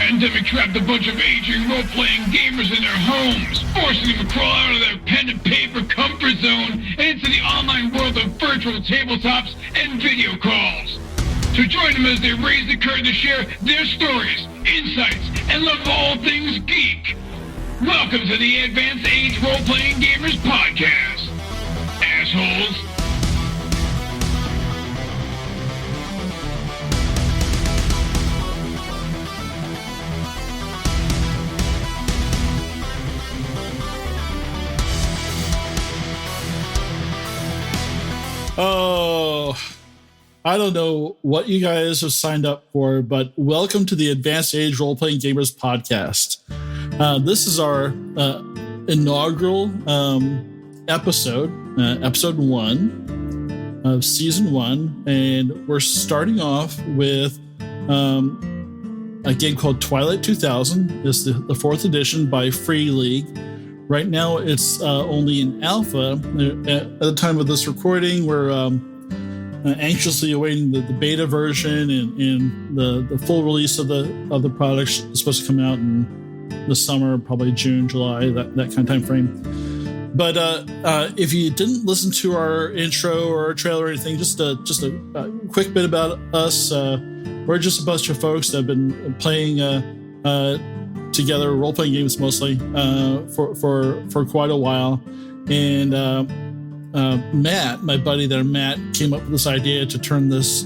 pandemic trapped a bunch of aging role-playing gamers in their homes, forcing them to crawl out of their pen and paper comfort zone and into the online world of virtual tabletops and video calls. So join them as they raise the curtain to share their stories, insights, and love of all things geek. Welcome to the Advanced Age Role-Playing Gamers Podcast, assholes. Oh, I don't know what you guys have signed up for, but welcome to the Advanced Age Role-Playing Gamers Podcast. This is our inaugural episode, episode 1 of season 1, and we're starting off with a game called Twilight 2000. It's the 4th edition by Free League. Right now, it's only in alpha. At the time of this recording, we're anxiously awaiting the beta version and the full release of the product is supposed to come out in the summer, probably June, July, that kind of time frame. But if you didn't listen to our intro or our trailer or anything, just a quick bit about us. We're just a bunch of folks that have been playing together, role-playing games mostly, for quite a while. And Matt, my buddy there, Matt, came up with this idea to turn this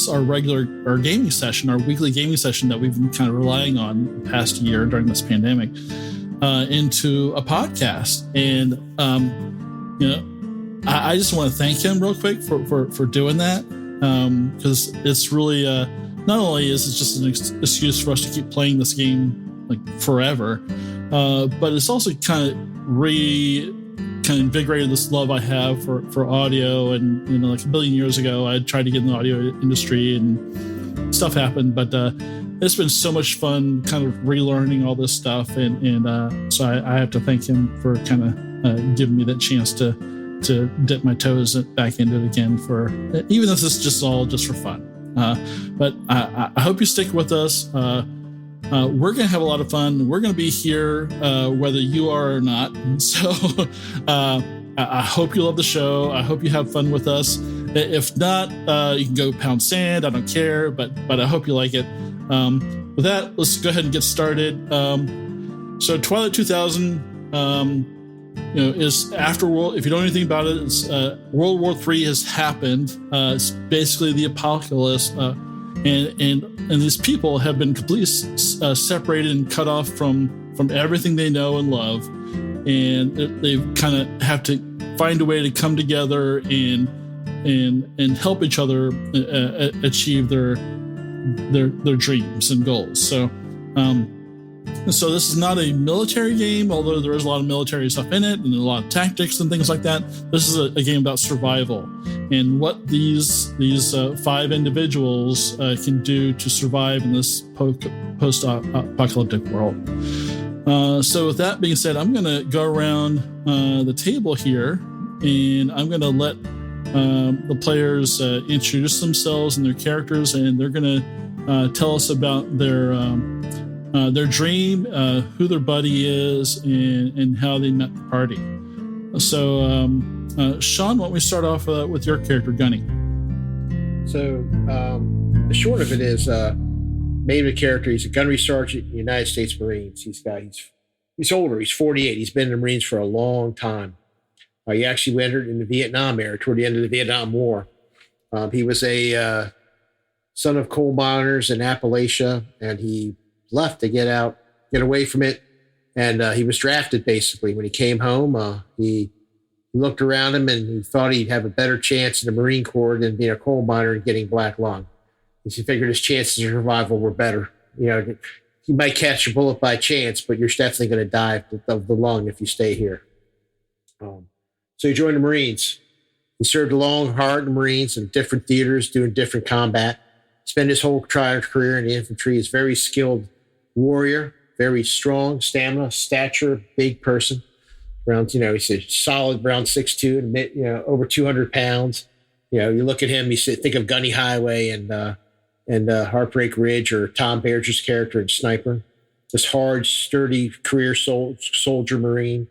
our gaming session, our weekly gaming session that we've been kind of relying on the past year during this pandemic, into a podcast. And I just want to thank him real quick for doing that, because it's really not only is it just an excuse for us to keep playing this game like forever, but it's also kind of invigorated this love I have for audio. And like a billion years ago, I tried to get in the audio industry and stuff happened, but it's been so much fun kind of relearning all this stuff, and so I have to thank him for kind of giving me that chance to dip my toes back into it again, for even if this is just for fun. But I hope you stick with us. We're going to have a lot of fun. We're going to be here whether you are or not. So I hope you love the show. I hope you have fun with us. If not, you can go pound sand. I don't care, but I hope you like it. With that, let's go ahead and get started. So Twilight 2000 is after World. If you don't know anything about it, it's World War III has happened. It's basically the apocalypse. And these people have been completely separated and cut off from everything they know and love, and they kind of have to find a way to come together and help each other achieve their dreams and goals. So this is not a military game, although there is a lot of military stuff in it and a lot of tactics and things like that. This is a game about survival and what these 5 individuals can do to survive in this post-apocalyptic world. So with that being said, I'm going to go around the table here, and I'm going to let the players introduce themselves and their characters, and they're going to tell us about their dream, who their buddy is, and how they met the party. So, Sean, why don't we start off with your character, Gunny? So, the short of it is, name of the character, he's a gunnery sergeant in the United States Marines. He's older, he's 48. He's been in the Marines for a long time. He actually entered in the Vietnam era, toward the end of the Vietnam War. He was a son of coal miners in Appalachia, and he left to get away from it. And he was drafted, basically. When he came home, he looked around him and he thought he'd have a better chance in the Marine Corps than being a coal miner and getting black lung. He figured his chances of survival were better. You might catch a bullet by chance, but you're definitely going to die of the lung if you stay here. So he joined the Marines. He served long, hard in the Marines in different theaters, doing different combat. Spent his whole career in the infantry. He's a very skilled warrior, very strong, stamina, stature, big person. Around, he's a solid, around 6'2", over 200 pounds. You look at him, you think of Gunny Highway and Heartbreak Ridge, or Tom Baerger's character in Sniper. this hard, sturdy career soldier Marine.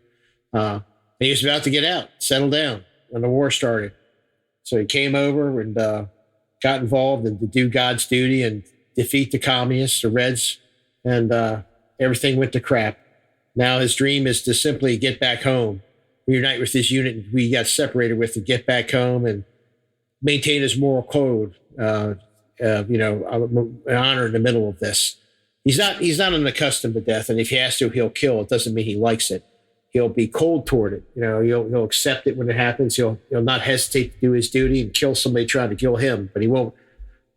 And he was about to get out, settle down when the war started. So he came over and got involved and to do God's duty and defeat the communists, the Reds, and everything went to crap. Now his dream is to simply get back home, reunite with his unit we got separated with, to get back home and maintain his moral code. An honor in the middle of this. He's not unaccustomed to death, and if he has to, he'll kill. It doesn't mean he likes it. He'll be cold toward it. He'll accept it when it happens. He'll not hesitate to do his duty and kill somebody trying to kill him, but he won't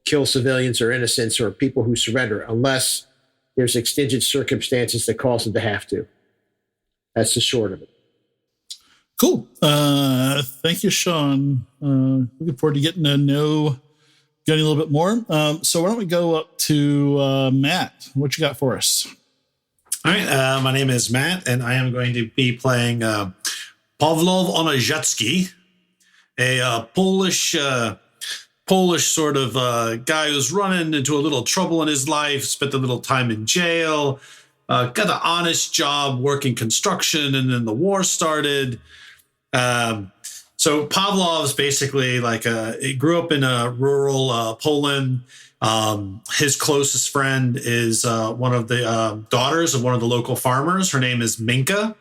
kill civilians or innocents or people who surrender unless there's exigent circumstances that cause him to have to. That's the short of it. Cool. Thank you, Sean. Looking forward to getting to know Gunny a little bit more. So why don't we go up to Matt? What you got for us? All right. My name is Matt, and I am going to be playing Pawlov Onajecki, a Polish sort of guy who's running into a little trouble in his life, spent a little time in jail, got an honest job working construction, and then the war started. So Pawlov's basically he grew up in a rural Poland. His closest friend is one of the daughters of one of the local farmers. Her name is Minka.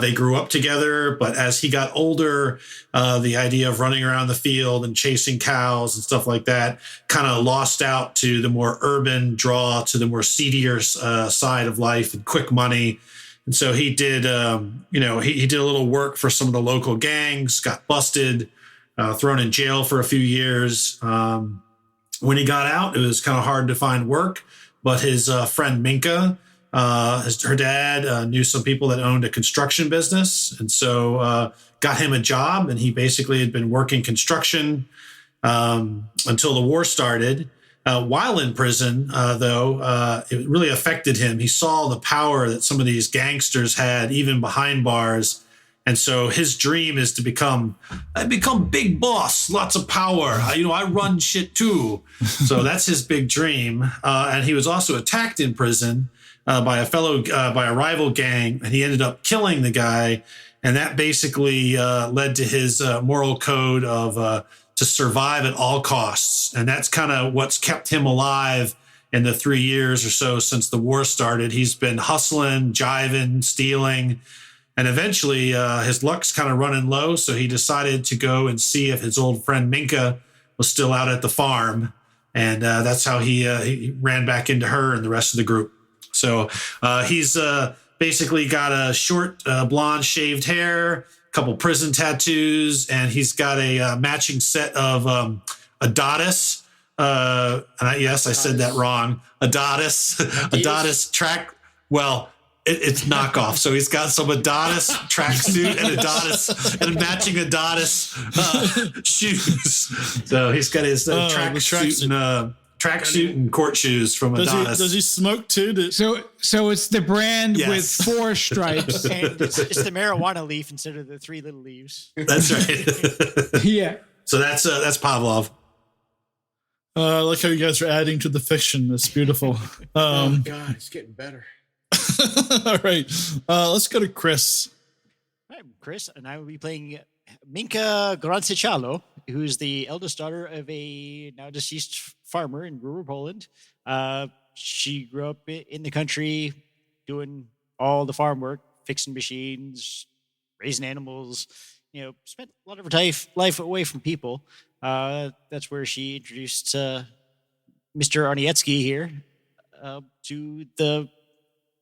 They grew up together, but as he got older, the idea of running around the field and chasing cows and stuff like that kind of lost out to the more urban draw, to the more seedier side of life and quick money. And so he did, he did a little work for some of the local gangs, got busted, thrown in jail for a few years. When he got out, it was kind of hard to find work, but his friend Minka, her dad knew some people that owned a construction business, and so got him a job, and he basically had been working construction until the war started. While in prison, though, it really affected him. He saw the power that some of these gangsters had, even behind bars. And so his dream is to become big boss, lots of power. I run shit too. So that's his big dream. And he was also attacked in prison by a rival gang, and he ended up killing the guy. And that basically led to his moral code of to survive at all costs. And that's kind of what's kept him alive in the 3 years or so since the war started. He's been hustling, jiving, stealing, and eventually his luck's kind of running low. So he decided to go and see if his old friend Minka was still out at the farm. And that's how he ran back into her and the rest of the group. So he's basically got a short blonde shaved hair, couple prison tattoos, and he's got a matching set of Adidas. I said that wrong. Adidas track. Well, it's knockoff. So he's got some Adidas tracksuit and a matching Adidas shoes. So he's got his tracksuit and court shoes from Adidas. Does he smoke too? So it's the brand with 4 stripes. And it's the marijuana leaf instead of the 3 little leaves. That's right. Yeah. So that's Pawlov. I like how you guys are adding to the fiction. That's beautiful. Oh God, it's getting better. All right. Let's go to Chris. I'm Chris, and I will be playing Minka Gronsicalo, who's the eldest daughter of a now deceased farmer in rural Poland. She grew up in the country doing all the farm work, fixing machines, raising animals, spent a lot of her life away from people. That's where she introduced Mr. Onajecki here to the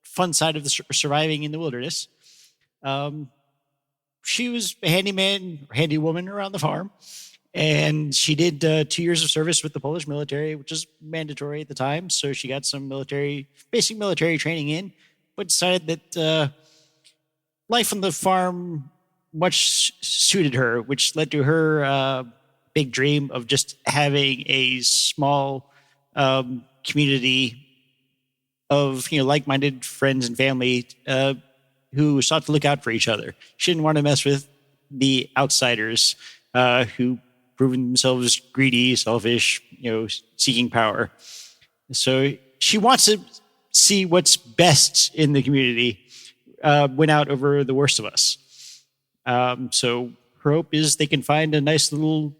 fun side of the surviving in the wilderness. She was a handy woman around the farm, and she did 2 years of service with the Polish military, which is mandatory at the time. So she got some basic military training in, but decided that life on the farm much suited her, which led to her big dream of just having a small community of like-minded friends and family who sought to look out for each other. She didn't want to mess with the outsiders who proven themselves greedy, selfish, seeking power. So she wants to see what's best in the community win out over the worst of us. So her hope is they can find a nice little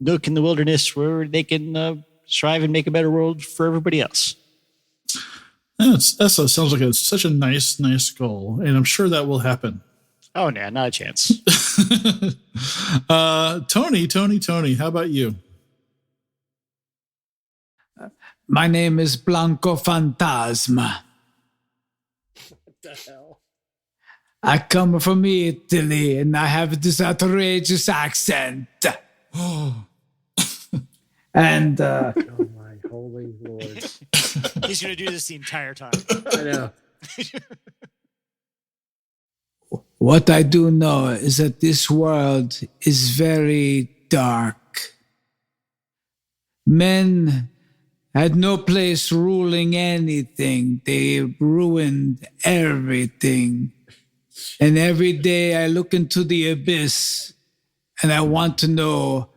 nook in the wilderness where they can strive and make a better world for everybody else. That sounds like it's such a nice goal, and I'm sure that will happen. Oh, no, not a chance. Tony, how about you? My name is Blanco Fantasma. What the hell? I come from Italy, and I have this outrageous accent. And Oh my holy Lord! He's going to do this the entire time. I know. what I do know is that this world is very dark. Men had no place ruling anything. They ruined everything. And every day I look into the abyss and I want to know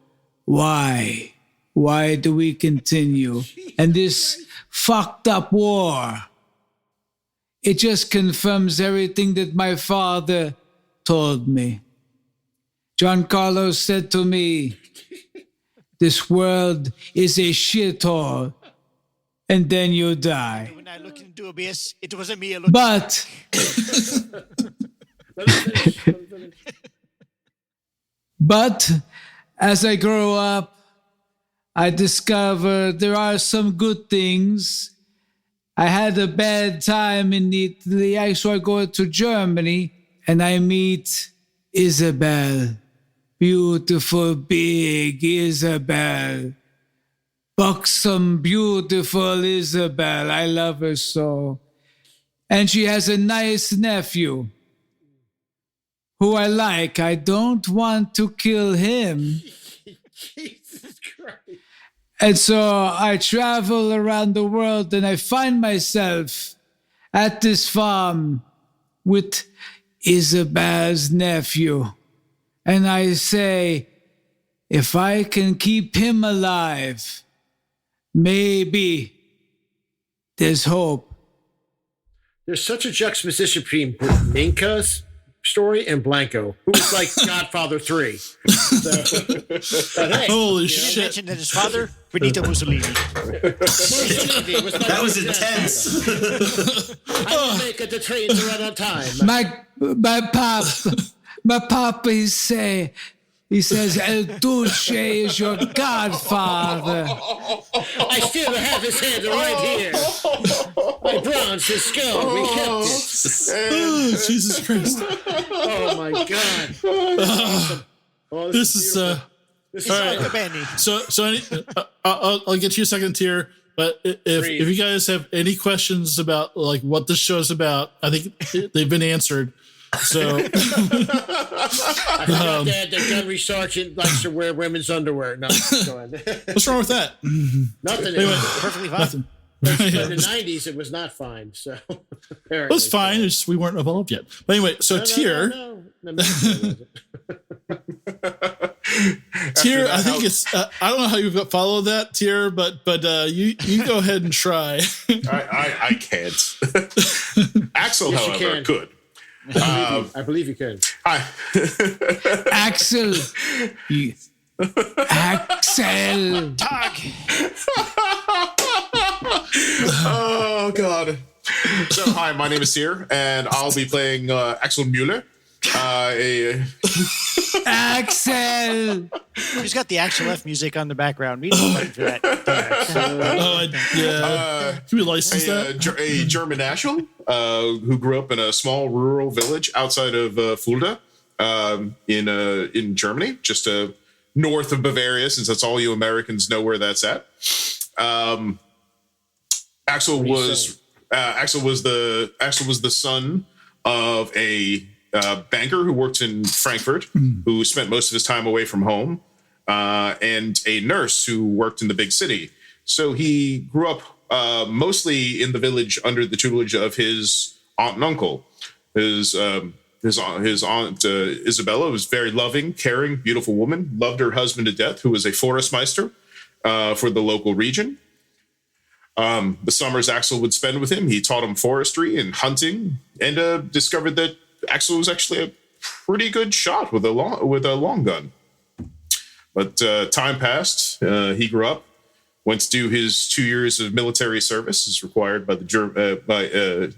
why. Why do we continue? And this fucked up war, it just confirms everything that my father told me. John Carlos said to me, this world is a shithole, and then you die. When I looked into abyss, it wasn't me. But But as I grow up, I discover there are some good things. I had a bad time in Italy, so I go to Germany and I meet Isabel. Beautiful, big Isabel. Buxom, beautiful Isabel. I love her so. And she has a nice nephew who I like. I don't want to kill him. Jesus Christ. And so I travel around the world and I find myself at this farm with Isabel's nephew. And I say, if I can keep him alive, maybe there's hope. There's such a juxtaposition between Minka's story and Blanco, who was like Godfather 3. So, but hey, Holy You shit. mentioned that his father, Benito Mussolini. Mussolini was like That was intense. I will make it the train to run on time. My papa, he says, El Dulce is your godfather. I still have his hand right here. I bronzed his skull. We kept it. Oh, Jesus Christ. Oh my God. Awesome. Oh, This is This is all right. Like a Benny. I'll get to your second tier, but if you guys have any questions about like what this show's about, I think they've been answered. So I forgot that the gunnery sergeant likes to wear women's underwear. No, go ahead. what's wrong with that? Nothing. Perfectly fine. Nothing. But in the 90s, it was not fine. So It was fine. It's just we weren't evolved yet. But anyway, so tier. No. The military wasn't. Tier, I think it's. I don't know how you followed that tier, but you go ahead and try. I can't. Axel, Yes, you however, can. could. I believe you can. Hi. Axel. Axel. Tag. Oh God. So hi, my name is Seer, and I'll be playing Axel Mueller. Axel. Who's got the Action Left music on the background? We need for that. Can we license that? A German national who grew up in a small rural village outside of Fulda in Germany, just north of Bavaria, since that's all you Americans know where that's at. Axel was the son of a banker who worked in Frankfurt, who spent most of his time away from home, and a nurse who worked in the big city. So he grew up mostly in the village under the tutelage of his aunt and uncle. His aunt Isabella was very loving, caring, beautiful woman. Loved her husband to death, who was a forestmeister for the local region. The summers Axel would spend with him, he taught him forestry and hunting, and discovered that Axel was actually a pretty good shot with a long gun. But time passed. He grew up, went to do his 2 years of military service as required by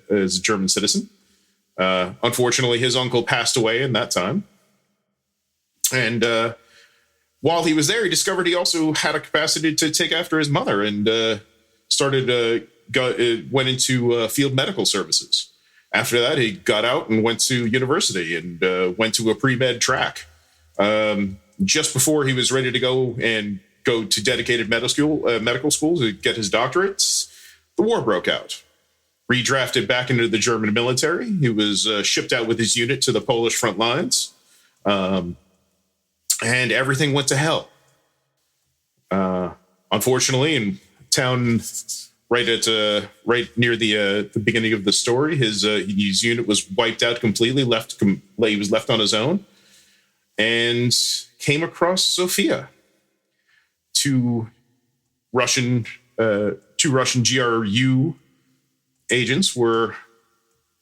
as a German citizen. Unfortunately, his uncle passed away in that time. And while he was there, he discovered he also had a capacity to take after his mother, and went into field medical services. After that, he got out and went to university and went to a pre-med track. Just before he was ready to go to dedicated medical school to get his doctorates, the war broke out. Redrafted back into the German military. He was shipped out with his unit to the Polish front lines. And everything went to hell. Unfortunately, in town right near the beginning of the story, his unit was wiped out completely. He was left on his own, and came across Sophia. Two Russian GRU agents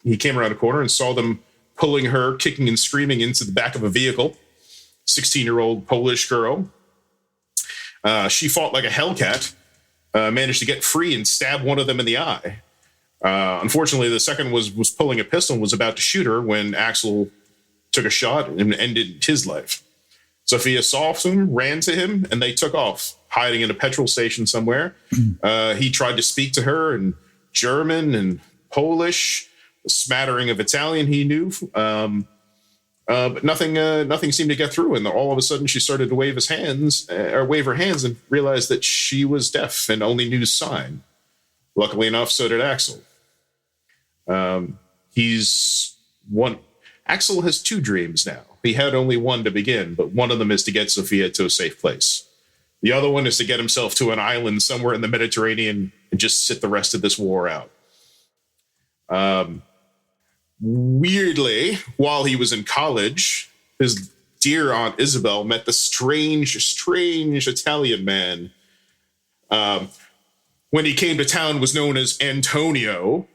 he came around a corner and saw them pulling her, kicking and screaming, into the back of a vehicle. 16-year-old Polish girl. She fought like a hellcat, managed to get free and stab one of them in the eye. Unfortunately, the second was pulling a pistol and was about to shoot her when Axel took a shot and ended his life. Sophia saw him, ran to him, and they took off, hiding in a petrol station somewhere. He tried to speak to her in German and Polish, a smattering of Italian he knew. But nothing seemed to get through, and all of a sudden she started to wave her hands, and realized that she was deaf and only knew sign. Luckily enough, so did Axel. Axel has two dreams now. He had only one to begin, but one of them is to get Sophia to a safe place. The other one is to get himself to an island somewhere in the Mediterranean and just sit the rest of this war out. Weirdly, while he was in college, his dear Aunt Isabel met the strange Italian man. When he came to town, was known as Antonio.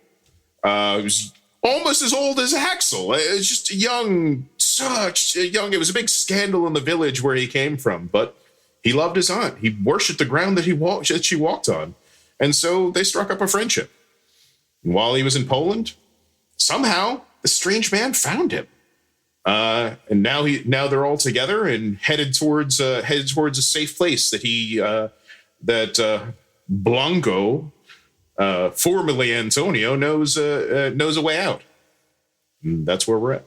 He was almost as old as Axel. It's just such a young. It was a big scandal in the village where he came from, but he loved his aunt. He worshipped the ground that she walked on, and so they struck up a friendship. And while he was in Poland, somehow the strange man found him, and now they're all together and headed towards a safe place that Blanco, formerly Antonio, knows a way out. And that's where we're at.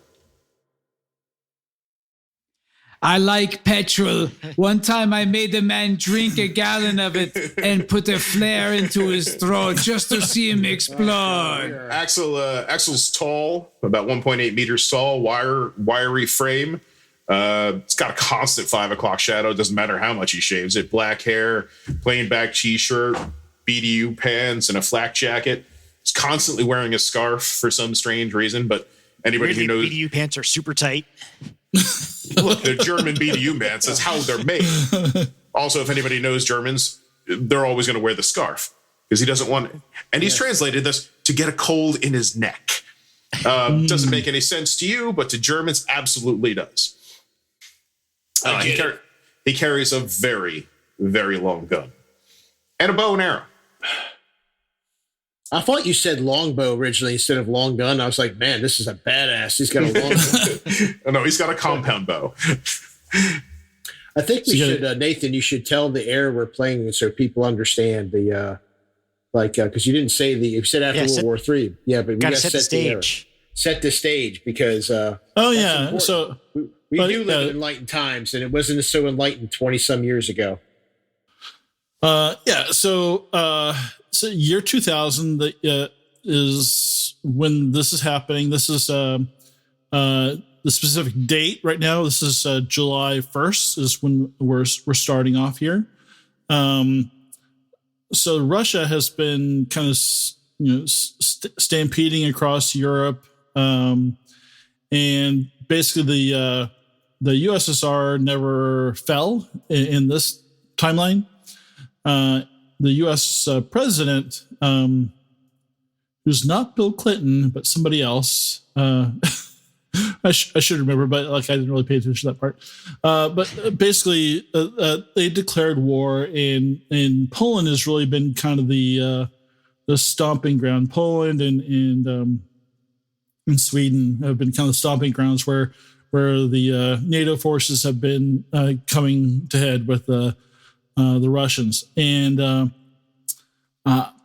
I like petrol. One time I made a man drink a gallon of it and put a flare into his throat just to see him explode. Axel's tall, about 1.8 meters tall, wiry frame. It's got a constant 5 o'clock shadow. It doesn't matter how much he shaves it. Black hair, plain back t-shirt, BDU pants, and a flak jacket. He's constantly wearing a scarf for some strange reason, but anybody who knows... BDU pants are super tight. Look, they're German BDU pants. That's how they're made. Also, if anybody knows Germans, they're always going to wear the scarf because he doesn't want it. And he's translated this to get a cold in his neck. Doesn't make any sense to you, but to Germans, absolutely does. He carries a very, very long gun and a bow and arrow. I thought you said longbow originally instead of long gun. I was like, man, this is a badass. He's got a long gun. No, he's got a compound bow. I think we should, Nathan, you should tell the era we're playing so people understand the, because you didn't say you said after World War III. Yeah, but we got to set the stage. Set the stage because. Important. So we do live in enlightened times, and it wasn't so enlightened 20 some years ago. So year 2000 is when this is happening. This is the specific date right now. This is July 1st is when we're starting off here. So Russia has been kind of stampeding across Europe, and basically the USSR never fell in this timeline. U.S. President, who's not Bill Clinton but somebody else. I should remember, but like I didn't really pay attention to that part. But basically, they declared war, and Poland has really been kind of the stomping ground. Poland and Sweden have been kind of stomping grounds where the NATO forces have been coming to head with the Russians. And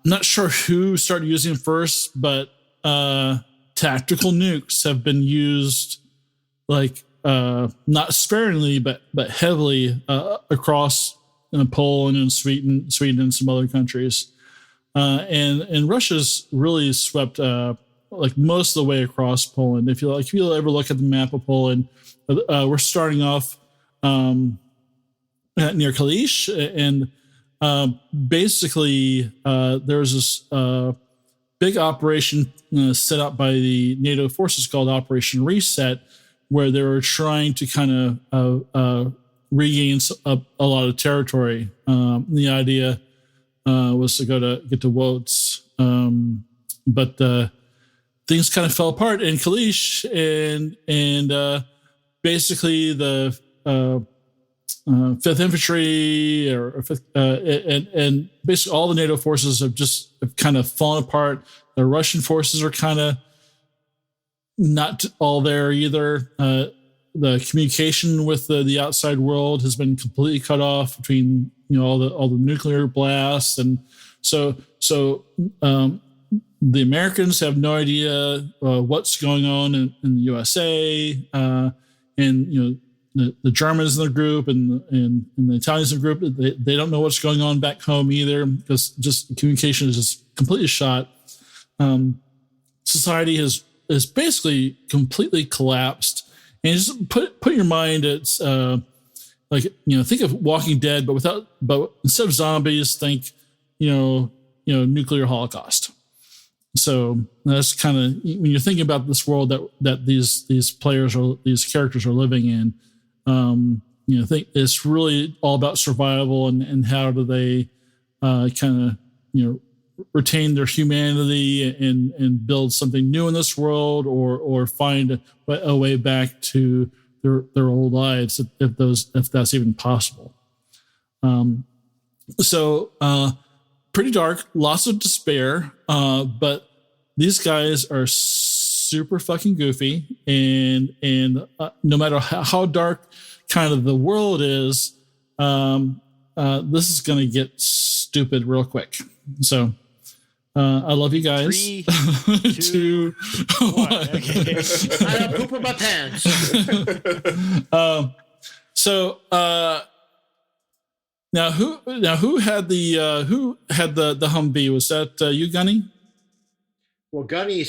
not sure who started using them first, but tactical nukes have been used, like not sparingly, but heavily across Poland and Sweden and some other countries. And Russia's really swept like most of the way across Poland. If you ever look at the map of Poland, we're starting off near Kalisz, and basically there's this big operation set up by the NATO forces called Operation Reset, where they were trying to kind of regain a lot of territory. The idea was to get to Łódź, but things kind of fell apart in Kalisz, and basically the 5th Infantry and basically all the NATO forces have kind of fallen apart. The Russian forces are kind of not all there either. The communication with the outside world has been completely cut off between all the nuclear blasts, and so the Americans have no idea what's going on in the USA, and the Germans in the group and the Italians in the group, they don't know what's going on back home either, because just communication is just completely shot. Society has basically completely collapsed. And just put your mind at think of Walking Dead, but instead of zombies, think nuclear holocaust. So that's kind of when you're thinking about this world that these players or these characters are living in. I think it's really all about survival and how do they kind of retain their humanity and build something new in this world, or find a way back to their old lives if that's even possible. So pretty dark, lots of despair, but these guys are super fucking goofy, and no matter how dark kind of the world is, this is going to get stupid real quick. So I love you guys. 3, 2, 1. Okay. I have poop in my pants. So now who had the Humvee? Was that you, Gunny? Well, Gunny,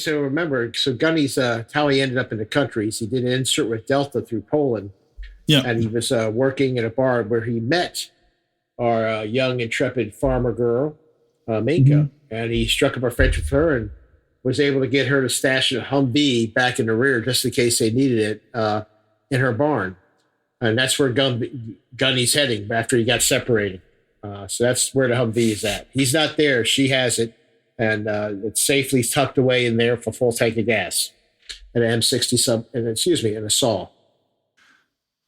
Gunny's how he ended up in the countries. He did an insert with Delta through Poland. Yeah. And he was working in a bar where he met our young, intrepid farmer girl, Minka. Mm-hmm. And he struck up a friendship with her and was able to get her to stash a Humvee back in the rear just in case they needed it in her barn. And that's where Gunny's heading after he got separated. So that's where the Humvee is at. He's not there. She has it. And it's safely tucked away in there for full tank of gas. And an M60 and a saw.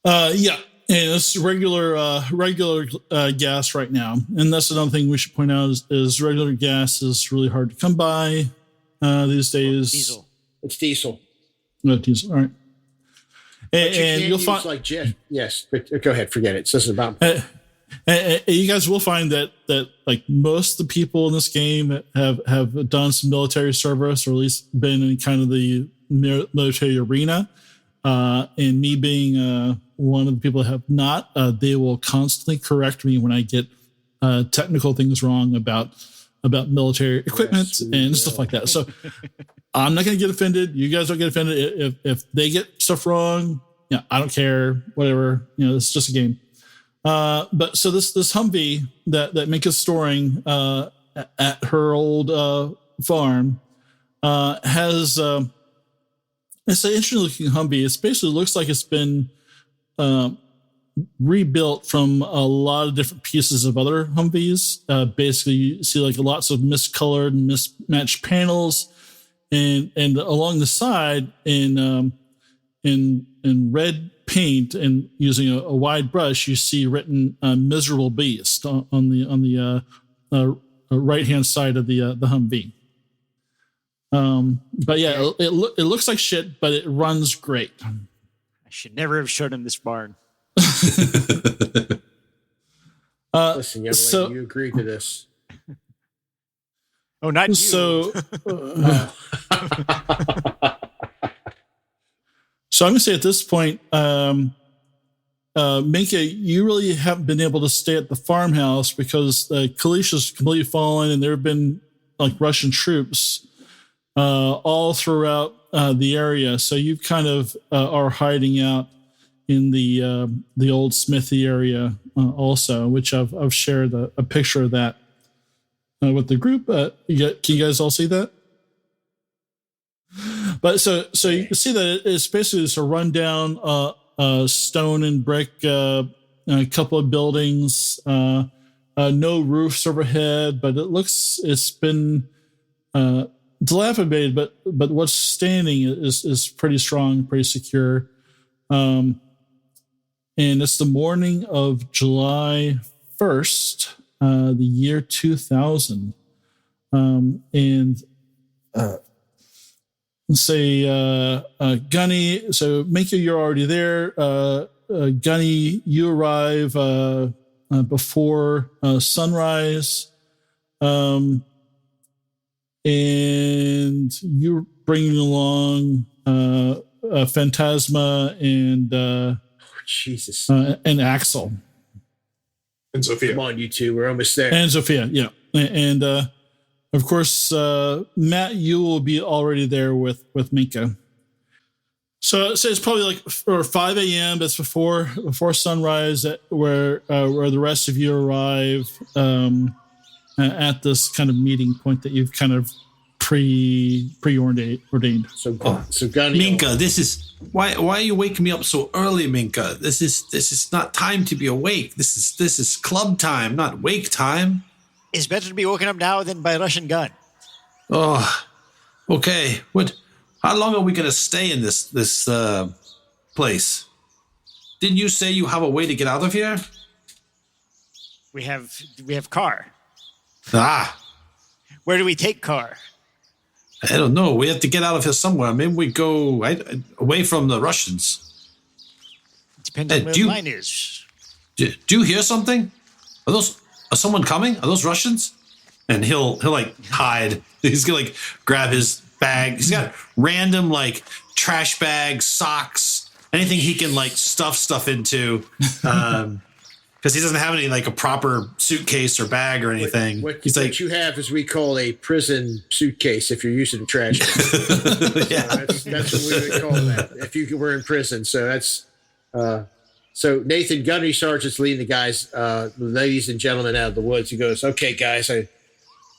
Yeah. And it's regular gas right now. And that's another thing we should point out is regular gas is really hard to come by these days. Diesel. It's diesel. No, diesel. All right. And you'll find yes, but go ahead, forget it. It's just about you guys will find that like most of the people in this game have done some military service, or at least been in kind of the military arena. And me being one of the people that have not, they will constantly correct me when I get technical things wrong about military equipment and stuff like that. So I'm not going to get offended. You guys don't get offended if they get stuff wrong. Yeah, I don't care. Whatever. It's just a game. But so this Humvee that Minka's storing at her old farm has. It's an interesting looking Humvee. It basically looks like it's been rebuilt from a lot of different pieces of other Humvees. Basically, you see like lots of miscolored and mismatched panels, and along the side in red paint and using a wide brush, you see written "Miserable Beast" on the right hand side of the Humvee. But yeah, it looks like shit, but it runs great. I should never have shown him this barn. Listen, young lady, you agreed to this. Oh, not you. So, so I'm gonna say at this point, Minka, you really haven't been able to stay at the farmhouse because Kalisz has completely fallen, and there have been like Russian troops all throughout the area. So you kind of are hiding out in the old smithy area also, which I've shared a picture of that with the group. Can you guys all see that? But so you can see that it's basically just a rundown stone and brick, a couple of buildings, no roofs overhead, but it's been dilapidated, but what's standing is pretty strong, pretty secure. And it's the morning of July 1st, the year 2000. And say Gunny, so Minka, you're already there. Gunny, you arrive before sunrise. And you're bringing along Phantasma and Jesus. And Axel. And Sophia. Come on, you two. We're almost there. And Sophia, yeah. And of course, Matt, you will be already there with Minka. So it's probably like 5 a.m. That's before sunrise, where the rest of you arrive at this kind of meeting point that you've kind of preordained. So Gunny, Minka, this is why are you waking me up so early, Minka? This is not time to be awake. This is club time, not wake time. It's better to be woken up now than by a Russian gun. Oh, okay. How long are we gonna stay in this place? Didn't you say you have a way to get out of here? We have car. Ah, Where do we take car? I don't know. We have to get out of here somewhere. Maybe we go away from the Russians. Depends on where the line is. Do you hear something? Are someone coming? Are those Russians? And he'll like hide. He's gonna like grab his bag. He's got random like trash bags, socks, anything he can like stuff into. Because he doesn't have any like a proper suitcase or bag or anything. What you have is we call a prison suitcase if you're using a trash can. Yeah. So that's what we would call that if you were in prison. So that's so Nathan Gunnery Sergeant's leading the guys, ladies and gentlemen, out of the woods. He goes, "Okay, guys,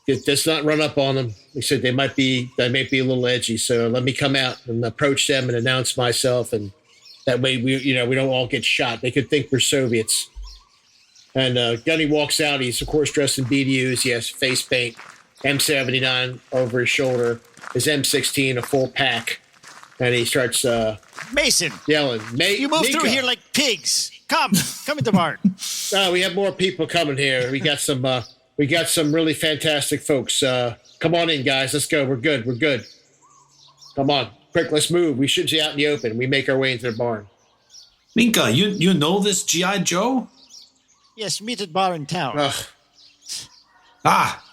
let's not run up on them." He said they might be a little edgy, so let me come out and approach them and announce myself, and that way we don't all get shot. They could think we're Soviets. And Gunny walks out. He's, of course, dressed in BDUs. He has face paint, M79 over his shoulder, his M16, a full pack. And he starts Mason, yelling, you move through here like pigs. Come into barn. We have more people coming here. We got some really fantastic folks. Come on in, guys. Let's go. We're good. Come on. Quick, let's move. We should be out in the open. We make our way into the barn. Minka, you know this G.I. Joe? Yes, meet at bar in town. Ugh. Ah,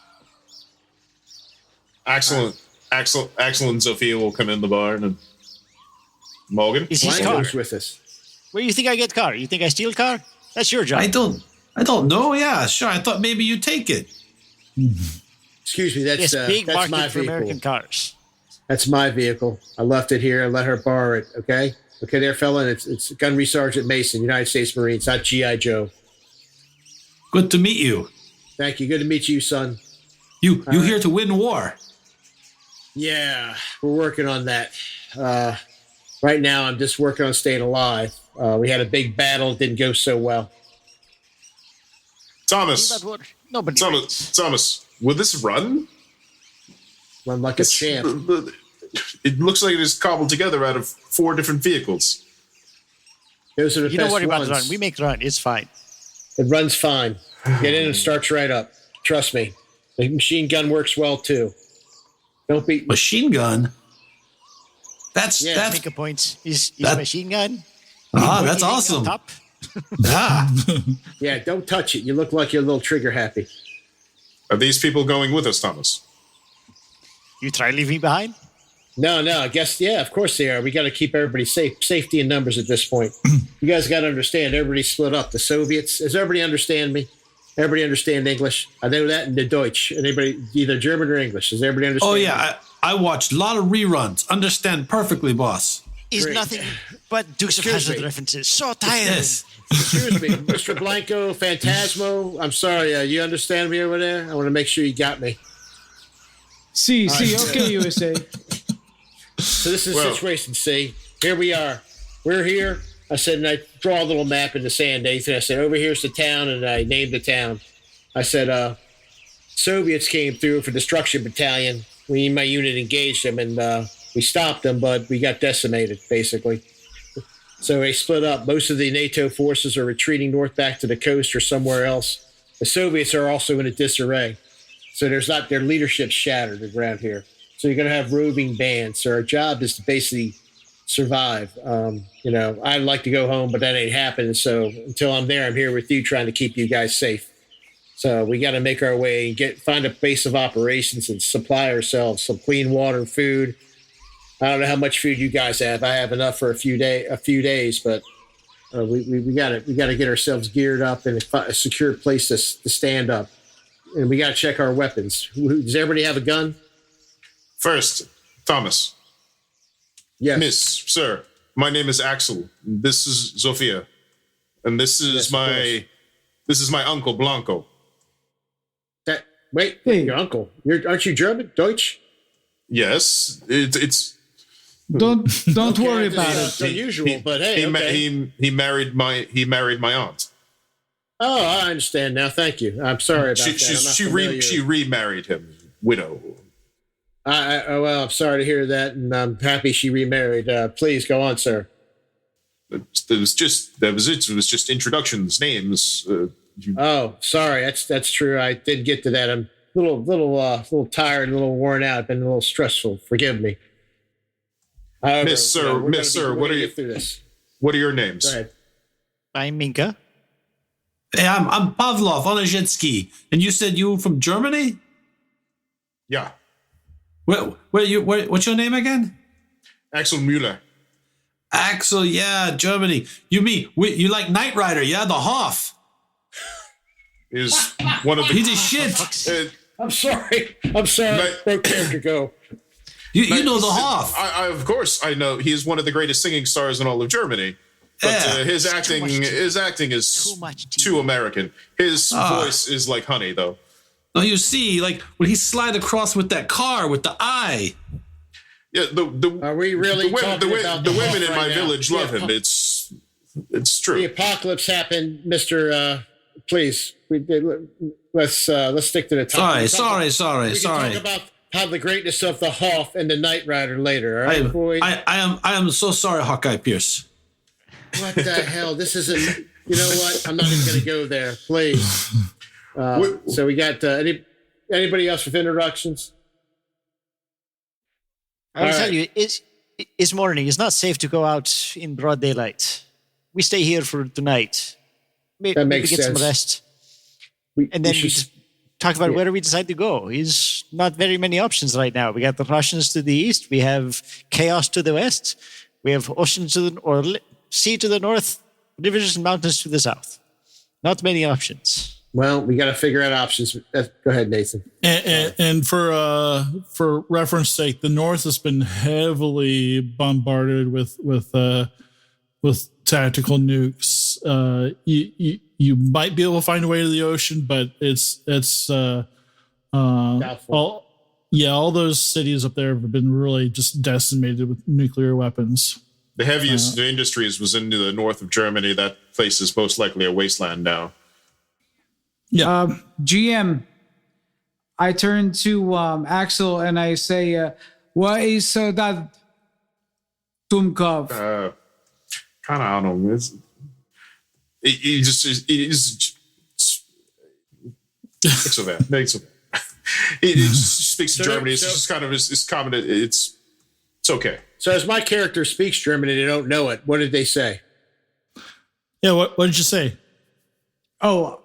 Axel and Sophia will come in the barn, and Morgan. Is his Ryan car? goes with us. Where do you think I get car? You think I steal car? That's your job. I don't know. Yeah, sure. I thought maybe you'd take it. Excuse me. That's Yes, big that's my market for vehicle. American cars. That's my vehicle. I left it here. I let her borrow it. Okay, there, fella. It's Gunnery Sergeant Mason, United States Marines, not G.I. Joe. Good to meet you. Thank you. Good to meet you, son. You here to win war? Yeah, we're working on that. Right now, I'm just working on staying alive. We had a big battle. It didn't go so well. Thomas, Nobody wins. Thomas, will this run? Run like a champ. It looks like it is cobbled together out of 4 different vehicles. Those are the You best don't worry about ones. the run. We make the run. It's fine. It runs fine. Get in and starts right up. Trust me. The machine gun works well too. Don't be. Machine gun. That's Yeah, that's Make a point. Is that- machine gun? that's Pointing awesome. on top. Ah, Yeah, don't touch it. You look like you're a little trigger happy. Are these people going with us, Thomas? You try to leave me behind? No, I guess, yeah, of course they are. We got to keep everybody safe. Safety in numbers at this point. You guys got to understand, everybody's split up. The Soviets, does everybody understand me? Everybody understand English? I know that in the Deutsch. Anybody, either German or English. Does everybody understand? oh me? yeah, I watched a lot of reruns. Understand perfectly, boss. Is Great. nothing but Dukes of Excuse Hazzard me. references. So tired. Yes. Excuse me, Mr. Blanco, Phantasmo. I'm sorry. You understand me over there? I want to make sure you got me. See, okay, USA. So this is Well- the situation. See, here we are. We're here. I said, and I draw a little map in the sand, Nathan. I said, over here's the town, and I named the town. I said, Soviets came through for Destruction Battalion. My unit engaged them, and we stopped them, but we got decimated, basically. So they split up. Most of the NATO forces are retreating north back to the coast or somewhere else. The Soviets are also in a disarray. So their leadership's shattered around here. So you're going to have roving bands. So our job is to basically survive. I'd like to go home, but that ain't happening. So until I'm there, I'm here with you trying to keep you guys safe. So we got to make our way and find a base of operations and supply ourselves some clean water, food. I don't know how much food you guys have. I have enough for a few days, but we got to get ourselves geared up and a secure place to stand up. And we got to check our weapons. Does everybody have a gun? First, Thomas. Yes. Miss, sir, my name is Axel. This is Sophia. And this is Yes, of my uncle Blanco. Wait, Hey. your uncle. Aren't you German? Deutsch? Yes, it's Don't worry Okay, about it's it. unusual, but hey, he, okay. he married my aunt. Oh, I understand now. Thank you. I'm sorry about that. She remarried him, widow. Well, I'm sorry to hear that, and I'm happy she remarried. Please go on, sir. That was it. It was just introductions, names. Oh, sorry. That's true. I did get to that. I'm a little tired, a little worn out, been a little stressful. Forgive me. However, Miss, sir, we're Miss, gonna sir, we're what gonna are you- get through this? What are your names? Go ahead. I'm Minka. Hey, I'm Pavlov Onozhetsky, and you said you were from Germany. Yeah, What's your name again? Axel Müller. Axel, yeah, Germany. You like Knight Rider, yeah, the Hoff. Is one of the He's a shit. I'm sorry. Broke character. Go. You know the Hoff. I of course I know he is one of the greatest singing stars in all of Germany. But Yeah. his acting is Too much TV. too American. His voice is like honey, though. No, you see, like when he slid across with that car with the eye. Yeah, Are we really talking about the the women Hulk in right my now? village love him. It's The true. apocalypse happened, Mister. Please, let's stick to the topic. Sorry. We can talk about how the greatness of the Hoff and the Knight Rider later. All right, boy. I am so sorry, Hawkeye Pierce. What the hell? This isn't. You know what? I'm not even going to go there. Please. So we got anybody else with introductions? I will All tell right. you, it's morning. It's not safe to go out in broad daylight. We stay here for tonight. That makes get sense. some rest, We, and then we we should- just talk about where we decide to go. There's not very many options right now. We got the Russians to the east. We have chaos to the west. We have ocean to the sea to the north. Rivers and mountains to the south. Not many options. well, we got to figure out options. Go ahead, Nathan. And for reference sake, the North has been heavily bombarded with tactical nukes. You might be able to find a way to the ocean, but it's Doubtful. all those cities up there have been really just decimated with nuclear weapons. The heaviest industries was into the north of Germany. That place is most likely a wasteland now. Yeah. GM, I turn to Axel and I say, what is that Tumkov? Kind of, I don't know. It's so bad. It speaks German. It's just kind of it's common. It's okay. So as my character speaks German and they don't know it, what did they say? Yeah, what did you say? Oh,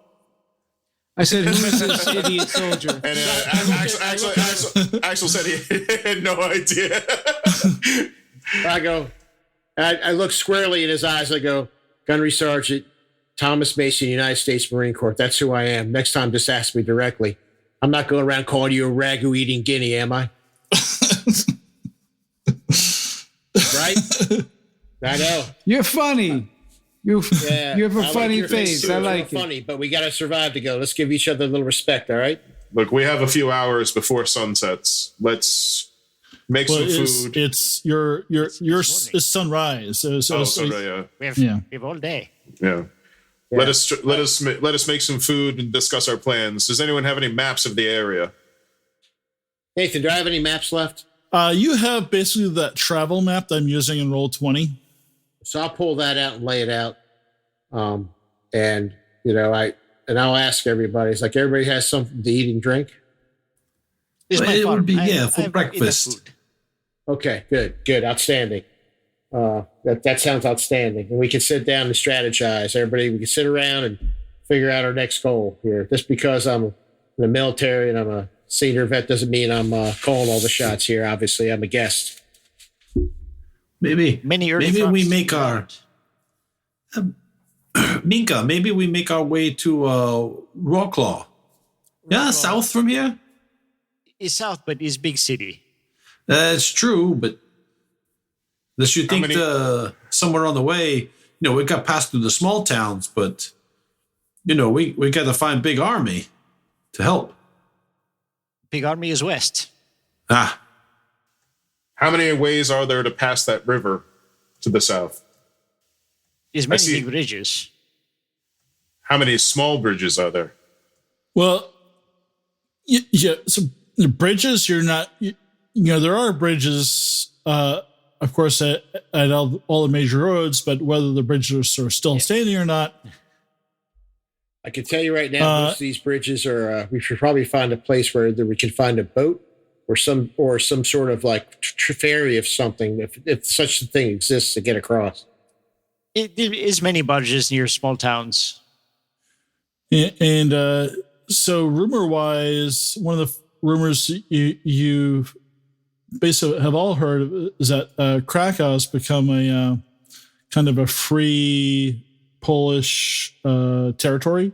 I said, who is this idiot soldier? And Axel said he had no idea. I look squarely in his eyes. I go, Gunnery Sergeant Thomas Mason, United States Marine Corps. That's who I am. Next time, just ask me directly. I'm not going around calling you a ragu-eating guinea, am I? Right? I know. You're funny. You have a funny face. Too. I like it. Funny, but we got to survive to go. Let's give each other a little respect, all right? Look, we have a few hours before sunsets. Let's make some food. It's it's sunrise. We have all day. Yeah. Let us make some food and discuss our plans. Does anyone have any maps of the area? Nathan, do I have any maps left? You have basically that travel map that I'm using in Roll20. So I'll pull that out and lay it out. And I'll ask everybody. It's like everybody has something to eat and drink. It would be for breakfast. Okay, good, outstanding. That sounds outstanding. And we can sit down and strategize. Everybody, we can sit around and figure out our next goal here. Just because I'm in the military and I'm a senior vet doesn't mean I'm calling all the shots here. Obviously, I'm a guest. Maybe we make our Minka. Maybe we make our way to Rawclaw. Yeah, south from here. It's south, but it's big city. That's true, but unless you think somewhere on the way, we got passed through the small towns, but we got to find big army to help. Big army is west. Ah. How many ways are there to pass that river to the south? There's many big bridges. How many small bridges are there? Well, yeah. So the bridges, you're not. There are bridges, of course, at all the major roads, but whether the bridges are still standing or not. I can tell you right now, most of these bridges are. We should probably find a place where we can find a boat or some sort of like ferry of something, if such a thing exists, to get across. There is many bridges near small towns. And so, rumor-wise, one of the rumors you basically have all heard of is that Krakow has become a kind of a free Polish territory.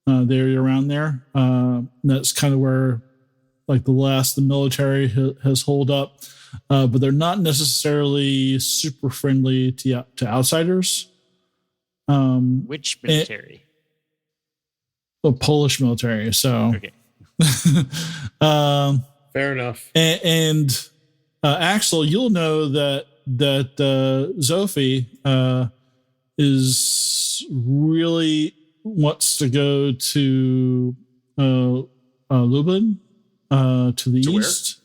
The area around there. That's kind of where, like, the military has holed up, but they're not necessarily super friendly to outsiders. Which military? The Polish military. So, okay. Fair enough. And Axel, you'll know that Sophie is really wants to go to Lublin, to the east.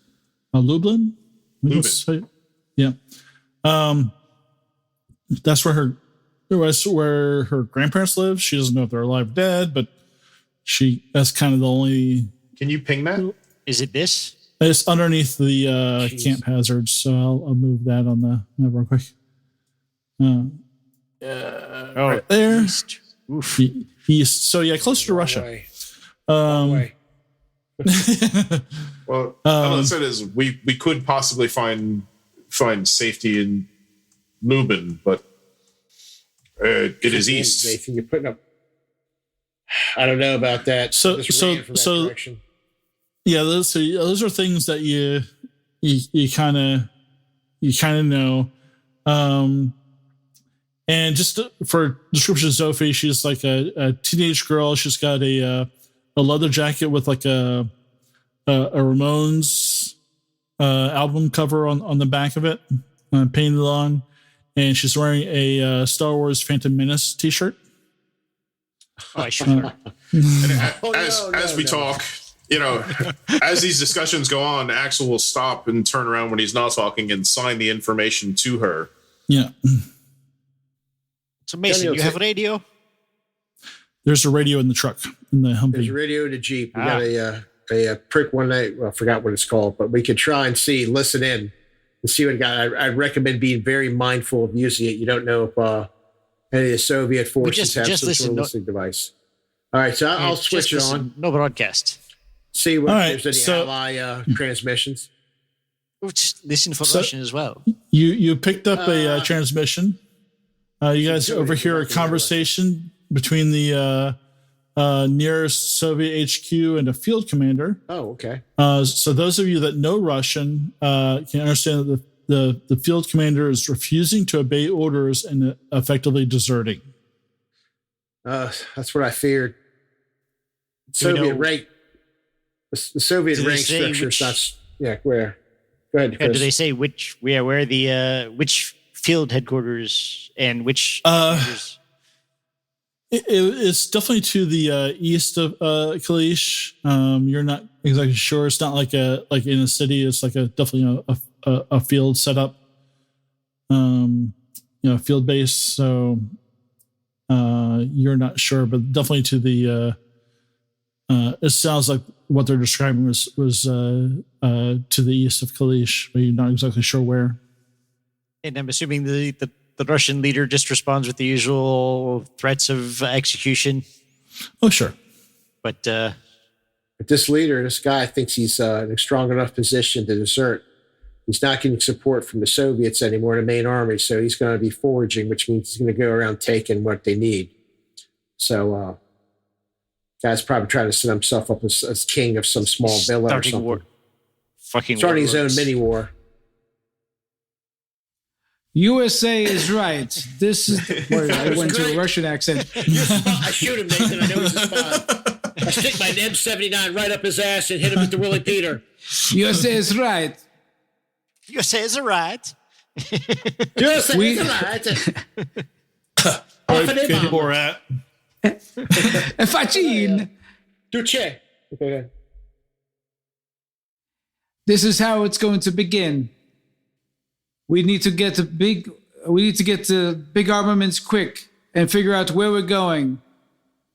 Lublin. Lublin. Yeah. That's where her grandparents live. She doesn't know if they're alive or dead, but that's kind of the only. Can you ping that? Is it this? It's underneath the camp hazards, so I'll move that on the map real quick. Right there. East. Oof. East. So yeah, closer to Russia. Way. Well, all I said is we could possibly find safety in Lublin, but it is east. Nathan, you're putting up. I don't know about that. So direction. Yeah, those are things that you kind of know. And just for description of Sophie, she's like a teenage girl. She's got a leather jacket with like a Ramones album cover on the back of it, painted on. and she's wearing a Star Wars Phantom Menace t-shirt. Oh, I should have. As we talk, as these discussions go on, Axel will stop and turn around when he's not talking and sign the information to her. Yeah. So Mason, you have a radio? There's a radio in the truck, in the Humvee. There's a radio in the Jeep. We got a prick one night. Well, I forgot what it's called, but we could try and listen in and see what it got. I'd recommend being very mindful of using it. You don't know if any of the Soviet forces have some sort of listening device. All right, so I'll switch it on. No broadcast. See what there's any ally transmissions. Listen for Russian as well. You picked up a transmission. You guys overhear a conversation between the nearest Soviet HQ and a field commander. Oh, okay. So those of you that know Russian can understand that the field commander is refusing to obey orders and effectively deserting. That's what I feared. Soviet rank. The Soviet rank structure is not. Yeah, where? Go ahead, Chris. Do they say which field headquarters and which? It's definitely to the east of Kalisz. You're not exactly sure. It's not like in a city. It's like definitely a field setup. Field base. So you're not sure, but definitely to the. It sounds like what they're describing was to the east of Kalisz, but you're not exactly sure where. And I'm assuming the Russian leader just responds with the usual threats of execution. Oh, sure. But this guy thinks he's in a strong enough position to desert. He's not getting support from the Soviets anymore, the main army, so he's going to be foraging, which means he's going to go around taking what they need. So, guy's probably trying to set himself up as king of some small villa or something. Starting his own mini war. USA is right. This is where I went to a Russian accent. I shoot him, Nathan. I know he's a spy. I stick my M79 right up his ass and hit him with the Willie Peter. USA is right. USA is right. USA is right. Good Borat. Facin. Duce. Okay. This is how it's going to begin. We need to get to big armaments quick and figure out where we're going.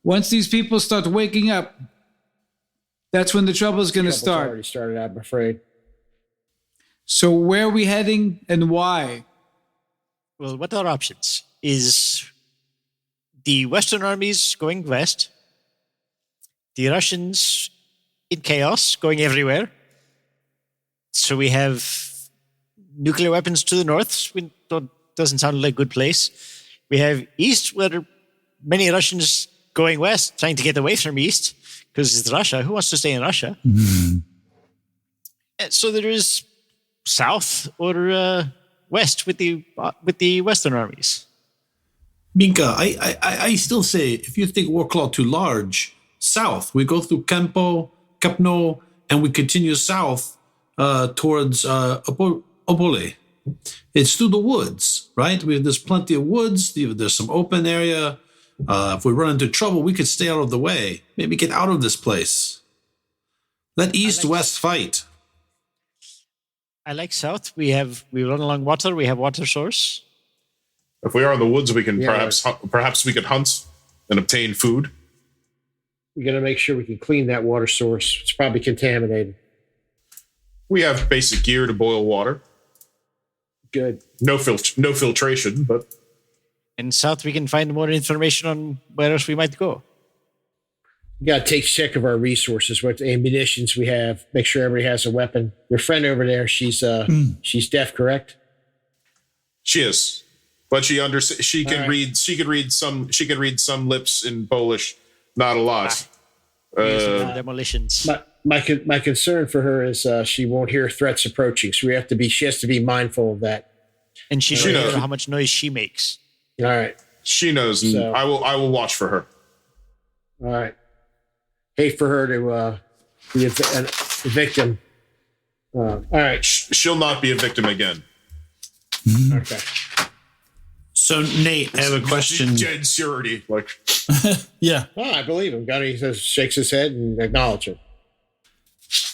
Once these people start waking up, that's when the trouble is going to start. Already started, I'm afraid. So where are we heading and why? Well, what are options? Is the Western armies going west, the Russians in chaos going everywhere. So we have nuclear weapons to the north. Doesn't sound like a good place. We have east, where many Russians going west, trying to get away from east, because it's Russia. Who wants to stay in Russia? Mm-hmm. So there is south or west with the Western armies. Minka, I still say, if you think Warclaw too large, south. We go through Kapno, and we continue south towards Opole. It's through the woods, right? There's plenty of woods. There's some open area. If we run into trouble, we could stay out of the way. Maybe get out of this place. Let east-west fight. I like south. We run along water. We have water source. If we are in the woods, we can perhaps we could hunt and obtain food. We got to make sure we can clean that water source. It's probably contaminated. We have basic gear to boil water. Good. No filtration, but in south we can find more information on where else we might go. We got to take check of our resources, what ammunitions we have. Make sure everybody has a weapon. Your friend over there, she's deaf, correct? She is, but she can read. She can read some lips in Polish. Not a lot. Demolitions. My concern for her is she won't hear threats approaching, so she has to be mindful of that. And she knows how much noise she makes. All right, she knows. And so, I will watch for her. All right. Hate for her to be a victim. All right, she'll not be a victim again. Okay. So Nate, I have a question. Dead surety. Like, Yeah. Oh, I believe him. Gunny says, shakes his head and acknowledges it.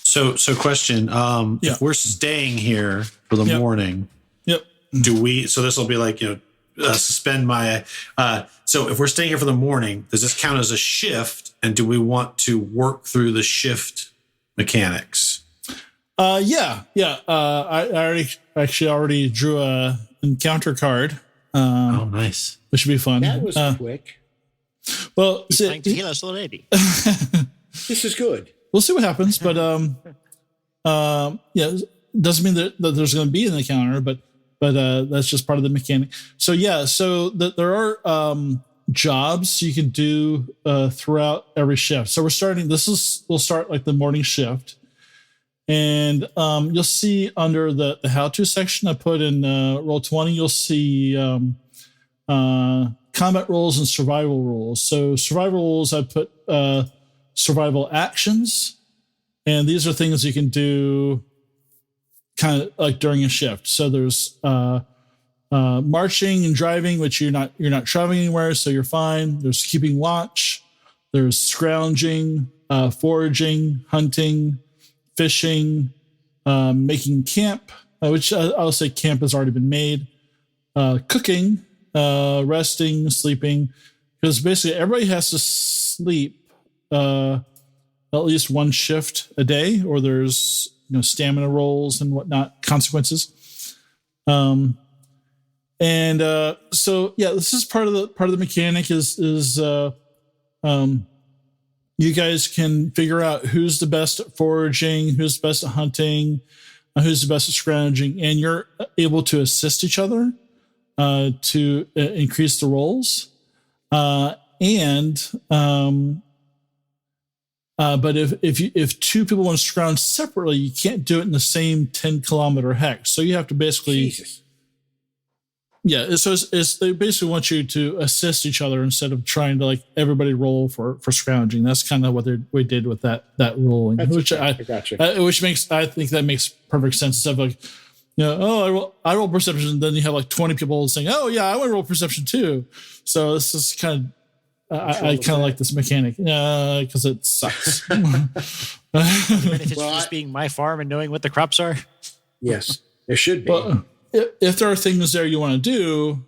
So question. If we're staying here for the morning, Yep. do we? So this will be like, suspend my. So if we're staying here for the morning, does this count as a shift? And do we want to work through the shift mechanics? Yeah. I already drew a encounter card. Oh, nice. Which should be fun. That was quick. Well, Playing Tequila Slow Lady. This is good. we'll see what happens, but doesn't mean that there's going to be an encounter, but that's just part of the mechanic. So there are jobs you can do throughout every shift. So we'll start like the morning shift, and you'll see under the how-to section I put in Roll20, you'll see combat rules and survival rules. So survival rules, I put survival actions, and these are things you can do kind of like during a shift. So there's marching and driving, which you're not traveling anywhere, so you're fine. There's keeping watch. There's scrounging, foraging, hunting, fishing, making camp, which I'll say camp has already been made. Cooking, resting, sleeping, because basically everybody has to sleep at least one shift a day, or there's stamina rolls and whatnot consequences. So this is part of the mechanic is you guys can figure out who's the best at foraging, who's the best at hunting, who's the best at scrounging, and you're able to assist each other to increase the rolls. But if two people want to scrounge separately, you can't do it in the same 10-kilometer hex. So you have to basically, Jesus. yeah. So they basically want you to assist each other instead of trying to like everybody roll for scrounging. That's kind of what we did with that rolling, I gotcha. I think that makes perfect sense. Instead of like, I roll perception, and then you have like 20 people saying, oh yeah, I want to roll perception too. So this is kind of. I kind of like this mechanic because it sucks. Benefits from just being my farm and knowing what the crops are. Yes, there should be. But if there are things there you want to do,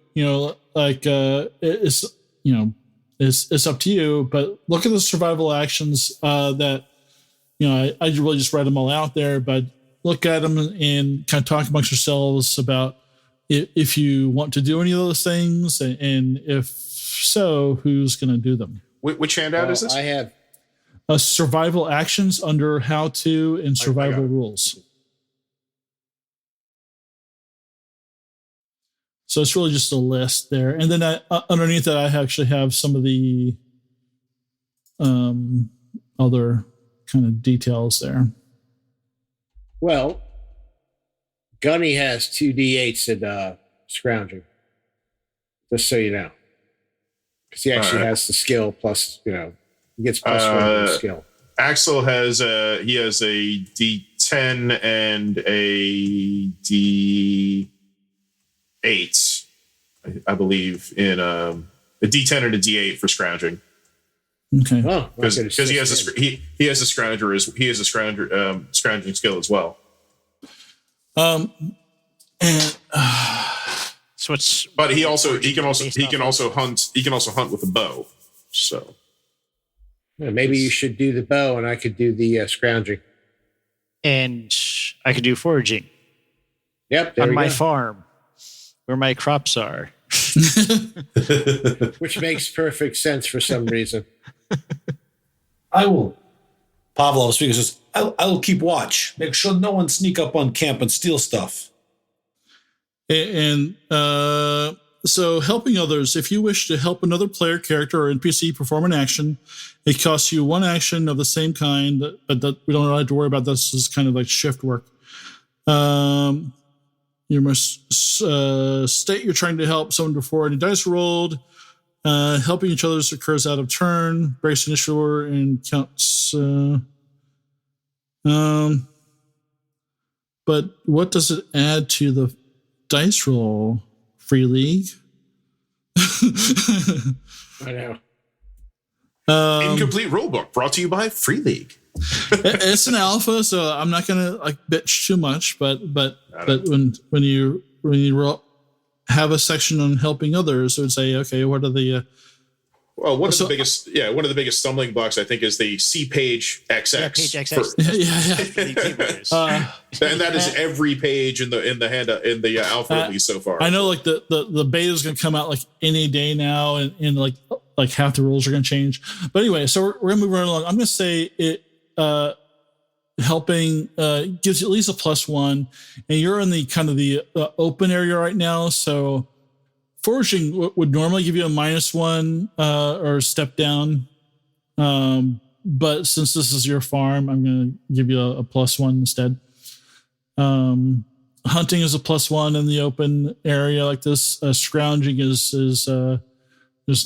it's up to you. But look at the survival actions that I really just read them all out there. But look at them and kind of talk amongst yourselves about if you want to do any of those things, and if so, who's going to do them? Which handout is this? I have survival actions under how to and survival rules. So it's really just a list there. And then underneath that, I actually have some of the other kind of details there. Well, Gunny has 2 D8s at scrounging. Just so you know. Because he actually has the skill plus, he gets plus 1 to the skill. Axel has a D10 and a D8, I believe, in a D10 and a D8 for scrounging. Okay. Oh, because he has a scrounging skill as well. But he can also hunt with a bow. So maybe you should do the bow, and I could do the scrounging, and I could do foraging. Yep, on my farm, where my crops are, which makes perfect sense for some reason. I will. Pavlov speaks says, I will keep watch. Make sure no one sneak up on camp and steal stuff. And so helping others. If you wish to help another player, character, or NPC perform an action, it costs you 1 action of the same kind, but that we don't really have to worry about. This is kind of like shift work. You must state you're trying to help someone before any dice rolled. Helping each other occurs out of turn, breaks initial order, and counts. But what does it add to the dice roll? Free League? I know. Incomplete rulebook brought to you by Free League. It's an alpha, so I'm not gonna like bitch too much. But when you have a section on helping others, it would say, okay, what are the Well, one of the biggest stumbling blocks, I think, is the C page XX. Yeah, page XX. And that is every page in the alpha release so far. I know, like the beta is going to come out like any day now, and like half the rules are going to change. But anyway, so we're going to move right along. I'm going to say it helping gives you at least a +1, and you're in the kind of the open area right now, so. Foraging would normally give you a -1 or a step down. But since this is your farm, I'm going to give you a +1 instead. Hunting is a +1 in the open area like this. Scrounging is there's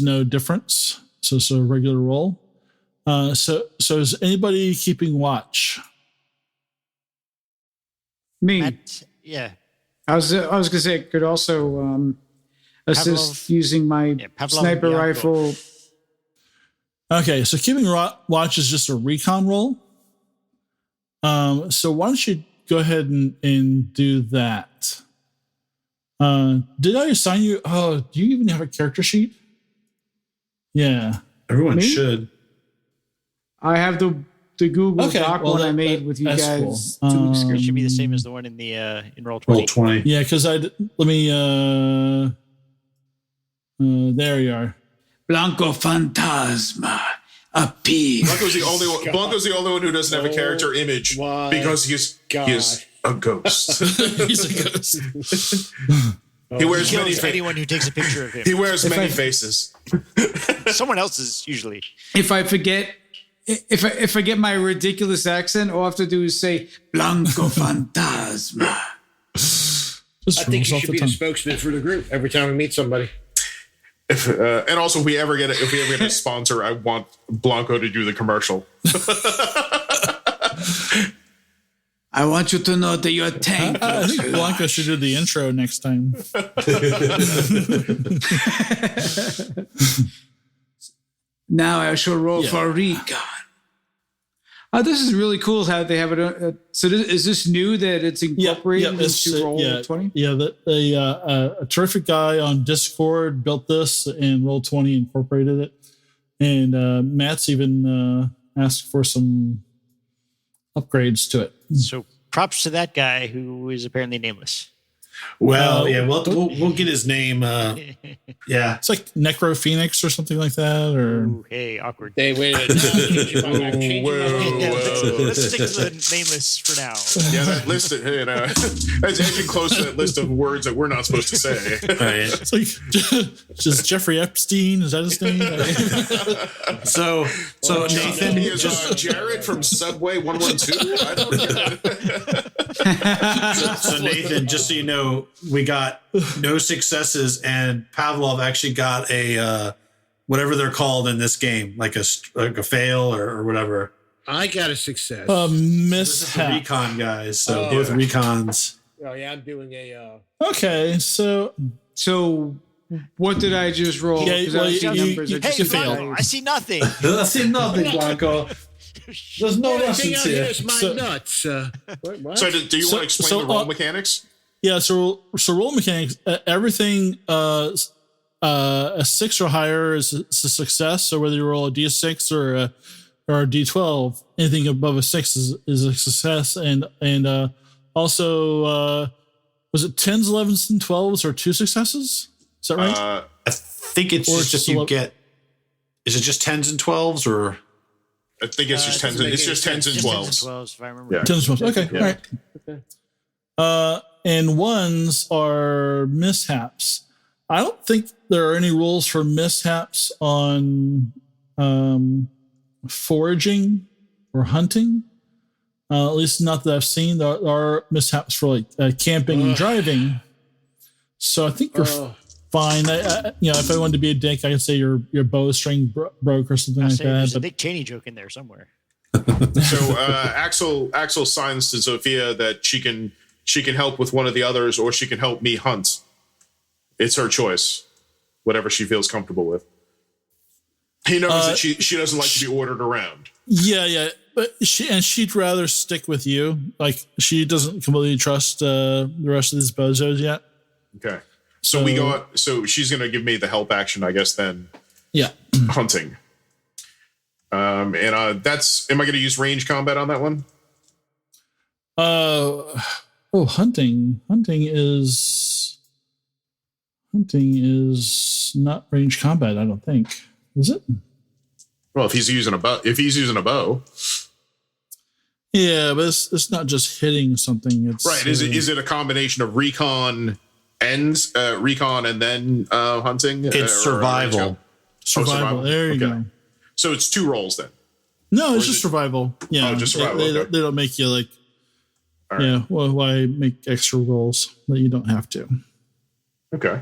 no difference. So it's a regular roll. So is anybody keeping watch? Me. Yeah. I was going to say it could also assist Pavlov, using my Pavlov sniper and Bianco. rifle. Okay, so keeping watch is just a recon roll. So why don't you go ahead and do that? Did I assign you? Oh, do you even have a character sheet? Yeah. Everyone Me? should. I have the Google Okay, Doc well, one I made with you that's guys cool. 2 weeks ago. It should be the same as the one in the in Roll20. Roll 20. Yeah, because let me. There you are. Blanco Fantasma, a pig. Blanco's the only one who doesn't have a character image my because he is a ghost. He's a ghost. He wears many Kills anyone who takes a picture of him. He wears many faces. Someone else's usually. If I forget, if I get my ridiculous accent, all I have to do is say Blanco Fantasma. Just I think rolls you off should the be the tongue. spokesman for the group every time we meet somebody. And also, if we ever get a sponsor, I want Blanco to do the commercial. I want you to know that your tank. I think Blanca should do the intro next time. Now I shall roll for recon. Oh, this is really cool how they have it. Is this new that it's incorporated into Roll20? Yeah, a terrific guy on Discord built this, and Roll20 incorporated it. And Matt's even asked for some upgrades to it. So props to that guy who is apparently nameless. Well, we'll get his name. Yeah. It's like Necro Phoenix or something like that. Or Ooh, hey, awkward. They waited. Let's stick to the nameless for now. Yeah, that list, that's edging close to that list of words that we're not supposed to say. Right. it's like just Jeffrey Epstein. Is that his name? So Nathan, He is Jared from Subway 112. I don't get it. so Nathan, just so you know, we got no successes, and Pavlov actually got a whatever they're called in this game, like a fail or whatever. I got a success. This is the Mishap. recon guys, so both recons. Oh yeah, I'm doing a. Okay, so what did I just roll? Yeah, 'Cause I well, see you- numbers. you- I just you Hey, failed. Blanco, I see nothing. I see nothing, Blanco. There's no The thing Russians out here here. is my So- nuts. What? So, do you want to explain so, the roll mechanics? yeah, so roll mechanics. Everything a 6 or higher is a success. So whether you roll a D6 or a D12, anything above a 6 is a success. And also was it 10s, 11s, and 12s or 2 successes? Is that right? I think it's Or just just if you lo- get. Is it just 10s and 12s or? I think it's just it doesn't 10s. make It's any just 10s and Just 10s 12s. and 12s, if I remember. Yeah. right. 10s, 12s. Okay, Yeah. all right. And 1s are mishaps. I don't think there are any rules for mishaps on foraging or hunting. At least not that I've seen. There are mishaps for like camping and driving. So I think you're fine. If I wanted to be a dick, I could say your bowstring broke or something like that. There's a But Dick Cheney joke in there somewhere. So Axel signs to Sophia that she can help with one of the others, or she can help me hunt. It's her choice. whatever she feels comfortable with. He knows that she doesn't like to be ordered around. Yeah, but she'd rather stick with you. Like she doesn't completely trust the rest of these bozos yet. Okay, so we go. So she's gonna give me the help action, I guess. Then, yeah, hunting. And that's. Am I gonna use range combat on that one? Hunting. Hunting is not range combat. I don't think. Is it? Well, if he's using a bow. Yeah, but it's not just hitting something. It's right. Is it a combination of recon and then hunting? It's survival. Survival. There you go. So it's 2 rolls then. No, it's just survival. Yeah, just survival. They don't make you like. Right. Yeah. Well, why make extra rolls that you don't have to? Okay.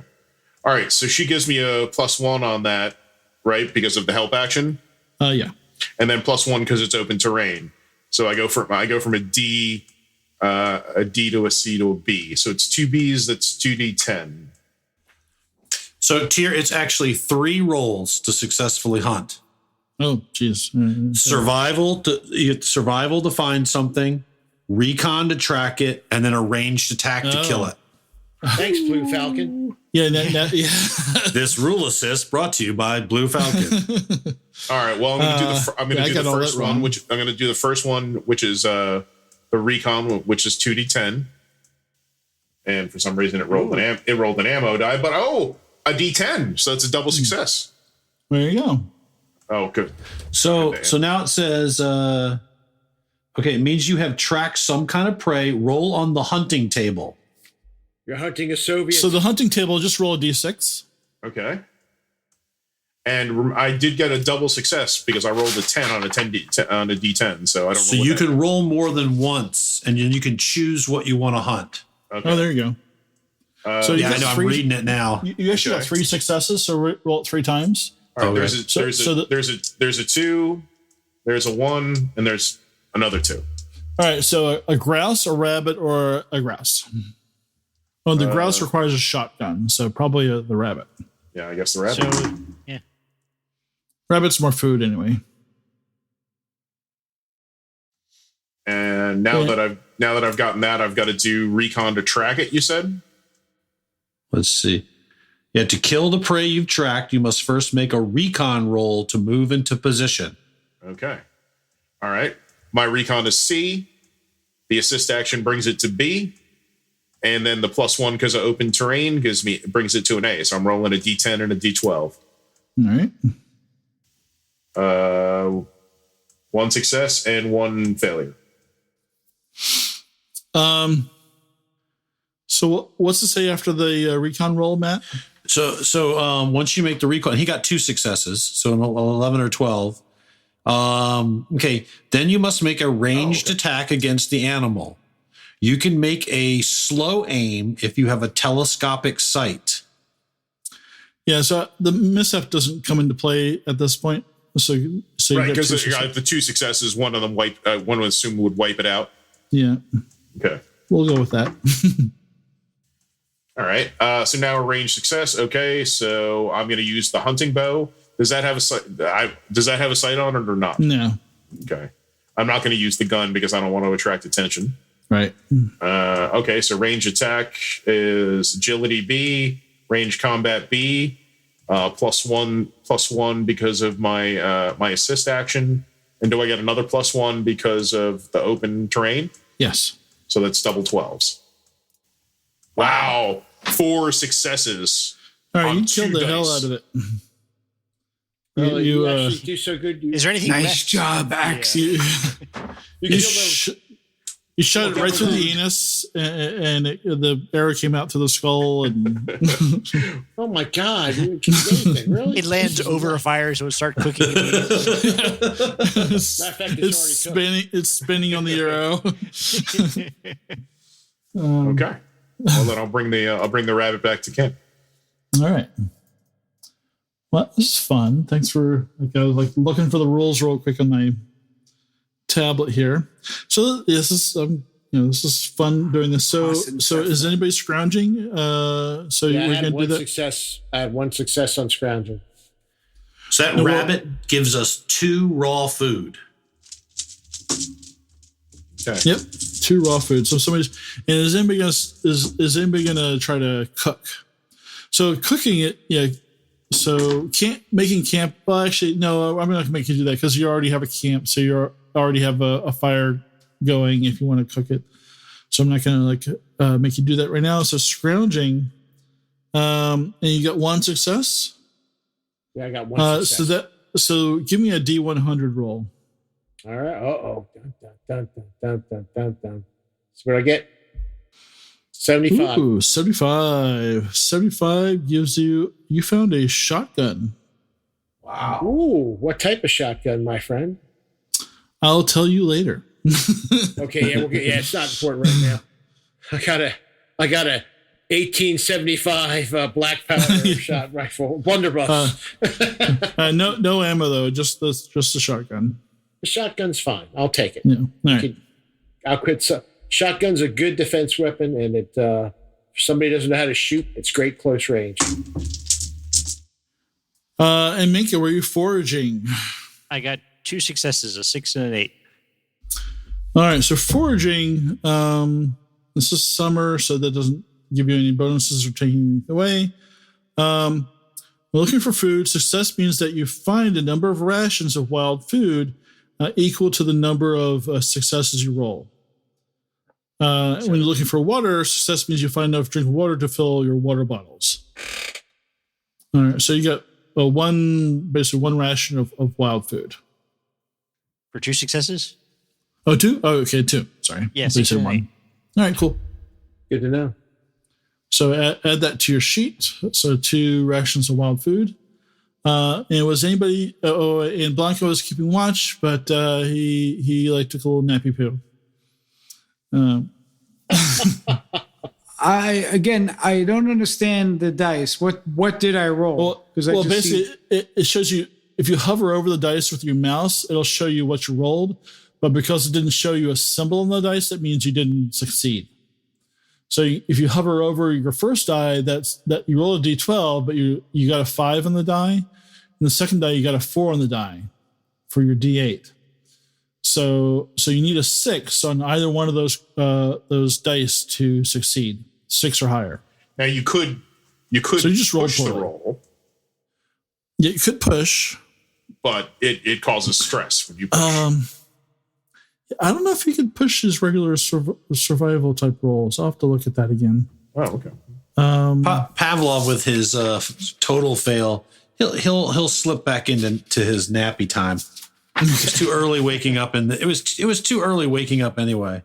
All right. So she gives me a +1 on that, right? Because of the help action. Yeah. And then +1 because it's open terrain. So I go from a D to a C to a B. So it's 2 Bs. That's 2d10. So Tyr, it's actually 3 rolls to successfully hunt. Oh, geez. Survival to find something, recon to track it, and then a ranged attack to kill it. Thanks, Blue Falcon. Yeah. This rule assist brought to you by Blue Falcon. All right. Well, I'm going to do the first one, which I'm going to do the first one, which is the recon, which is 2d10. And for some reason, it rolled an ammo die, but a d10, so it's a double success. There you go. Oh, good. So now it says, it means you have tracked some kind of prey. Roll on the hunting table. You're hunting a Soviet. So the hunting table, just roll a d6. Okay. And I did get a double success because I rolled a 10 on a d10. So I don't know. So you can roll more than once, and then you can choose what you want to hunt. Okay. Oh, there you go. So I know. I'm reading it now. You actually got 3 successes, so roll it 3 times. All right, there's a 2, there's a 1, and there's another 2. All right, so a grouse, a rabbit, or a grouse. Oh, the grouse requires a shotgun, so probably the rabbit. Yeah, I guess the rabbit. So, yeah. Rabbit's more food anyway. And now that I've gotten that, I've got to do recon to track it. You said. Let's see. Yeah, to kill the prey you've tracked, you must first make a recon roll to move into position. Okay. All right. My recon is C. The assist action brings it to B. And then the +1 because of open terrain brings it to an A. So I'm rolling a D10 and a D12. All right. 1 success and 1 failure. So what's to say after the recon roll, Matt? So once you make the recon, he got 2 successes, so 11 or 12. Then you must make a ranged attack against the animal. You can make a slow aim if you have a telescopic sight. Yeah, so the mishap doesn't come into play at this point. So right, because the 2 successes, one of them one would assume would wipe it out. Yeah. Okay. We'll go with that. All right. So now a range success. Okay. So I'm going to use the hunting bow. Does that have a sight? Does that have a sight on it or not? No. Okay. I'm not going to use the gun because I don't want to attract attention. Right. Okay. So range attack is agility B, range combat B, +1 because of my my assist action. And do I get another +1 because of the open terrain? Yes. So that's double 12s. Wow. 4 successes. All right, you killed the hell out of it. You actually do so good. Is there anything? Nice job, Axe. You shot it right through the anus, and the arrow came out through the skull. And oh my God! You didn't kill anything, really? It lands over a fire, so it starts cooking. It's spinning on the arrow. Okay. Well, then I'll bring the rabbit back to Ken. All right. Well, this is fun. Thanks for I was looking for the rules real quick on my tablet here. So this is this is fun doing this. So is anybody scrounging? So Yeah, we're I going had to do one that. success. I had one success on scrounging. So that rabbit gives us 2 raw food. Okay. Yep, 2 raw food. So is anybody gonna try to cook? So cooking it, yeah. So making camp. Well, actually, no, I'm not gonna make you do that because you already have a camp, so you already have a fire going if you want to cook it. So I'm not gonna make you do that right now. So scrounging, and you got 1 success. Yeah, I got one success. So give me a D100 roll. All right. Uh-oh. Dun, dun, dun, dun, dun, dun, dun. So what do I get? 75. Ooh, 75. 75 gives you found a shotgun. Wow. Ooh, what type of shotgun, my friend? I'll tell you later. Okay, yeah, it's not important right now. I got a 1875 black powder shot rifle, blunderbuss. No ammo though, just the shotgun. The shotgun's fine. I'll take it. Yeah. All right. I'll quit. Shotgun's a good defense weapon, and it for somebody who doesn't know how to shoot, it's great close range. And Minka, were you foraging? I got 2 successes, a 6 and an 8. All right, so foraging. This is summer, so that doesn't give you any bonuses or taking away. We're looking for food. Success means that you find a number of rations of wild food equal to the number of successes you roll. When you're looking for water, success means you find enough drink of water to fill your water bottles. All right, so you got basically one ration of wild food. For 2 successes? Oh, 2? Oh, okay, 2. Sorry. Yeah, I thought you 6 said and 1. 8. All right, cool. Good to know. So add that to your sheet. So 2 rations of wild food. And was anybody? And Blanco was keeping watch, but he took a little nappy poo. I don't understand the dice. What did I roll? Well, basically, it shows you if you hover over the dice with your mouse, it'll show you what you rolled. But because it didn't show you a symbol on the dice, that means you didn't succeed. So if you hover over your first die, that you roll a d12, but you got a 5 on the die. And the second die, you got a 4 on the die for your d8. So you need a 6 on either one of those dice to succeed, 6 or higher. Now you could so you just push roll the roll, Yeah, you could push, but it causes stress when you push. I don't know if you could push his regular survival type rolls. I'll have to look at that again. Oh, okay. Pavlov with his total fail, he'll slip back into his nappy time. It's too early waking up, and it was too early waking up anyway.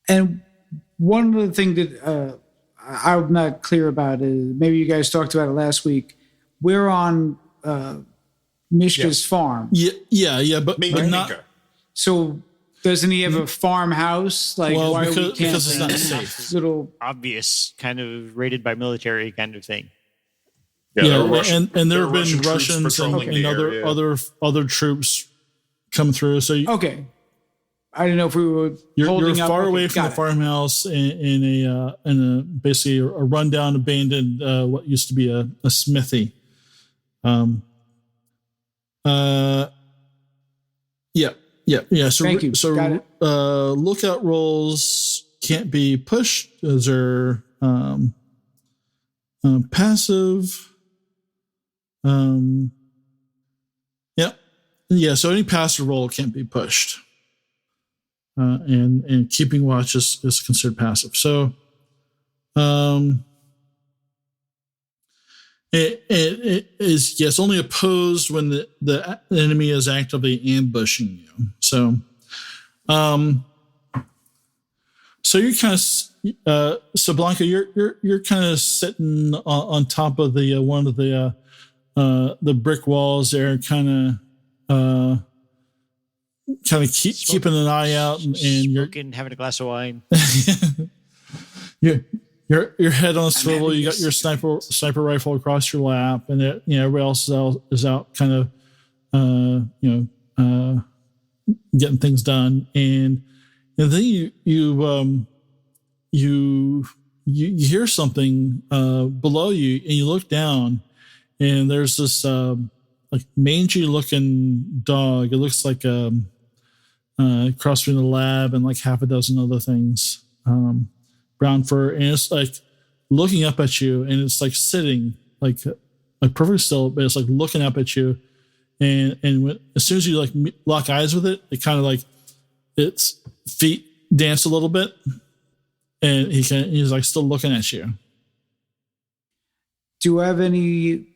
And one of the things that I'm not clear about is maybe you guys talked about it last week. We're on Mishka's farm. Yeah, but not. Minka. So doesn't he have a farmhouse? Like, Well, why because we can't it's not safe. little Obvious, kind of rated by military kind of thing. Yeah, Yeah, there were Russian- and there there have were been Russian troops Russians patrolling and the area. other troops come through. So okay? I didn't know if we were holding you're up. far Okay, away from got the it. farmhouse in a basically a rundown, abandoned what used to be a smithy. Yeah. So Thank you. So Got it. lookout rolls can't be pushed. Those are passive. Yeah. So any passive roll can't be pushed. And keeping watch is considered passive. So, it is only opposed when the enemy is actively ambushing you. So, so you're kind of so Blanca, you're kind of sitting on top of the one of the brick walls there, kind of keeping an eye out, and you're Having a glass of wine. your head on a swivel. You got your sniper rifle across your lap, and everybody else is out kind of getting things done, and then you hear something below you, and you look down, and there's this like mangy looking dog. It looks like a cross between a lab and like half a dozen other things. Brown fur, and it's like looking up at you, and it's like sitting like perfectly still, but it's like looking up at you, and as soon as you like lock eyes with it, it kind of like its feet dance a little bit, and he's like still looking at you. Do I have any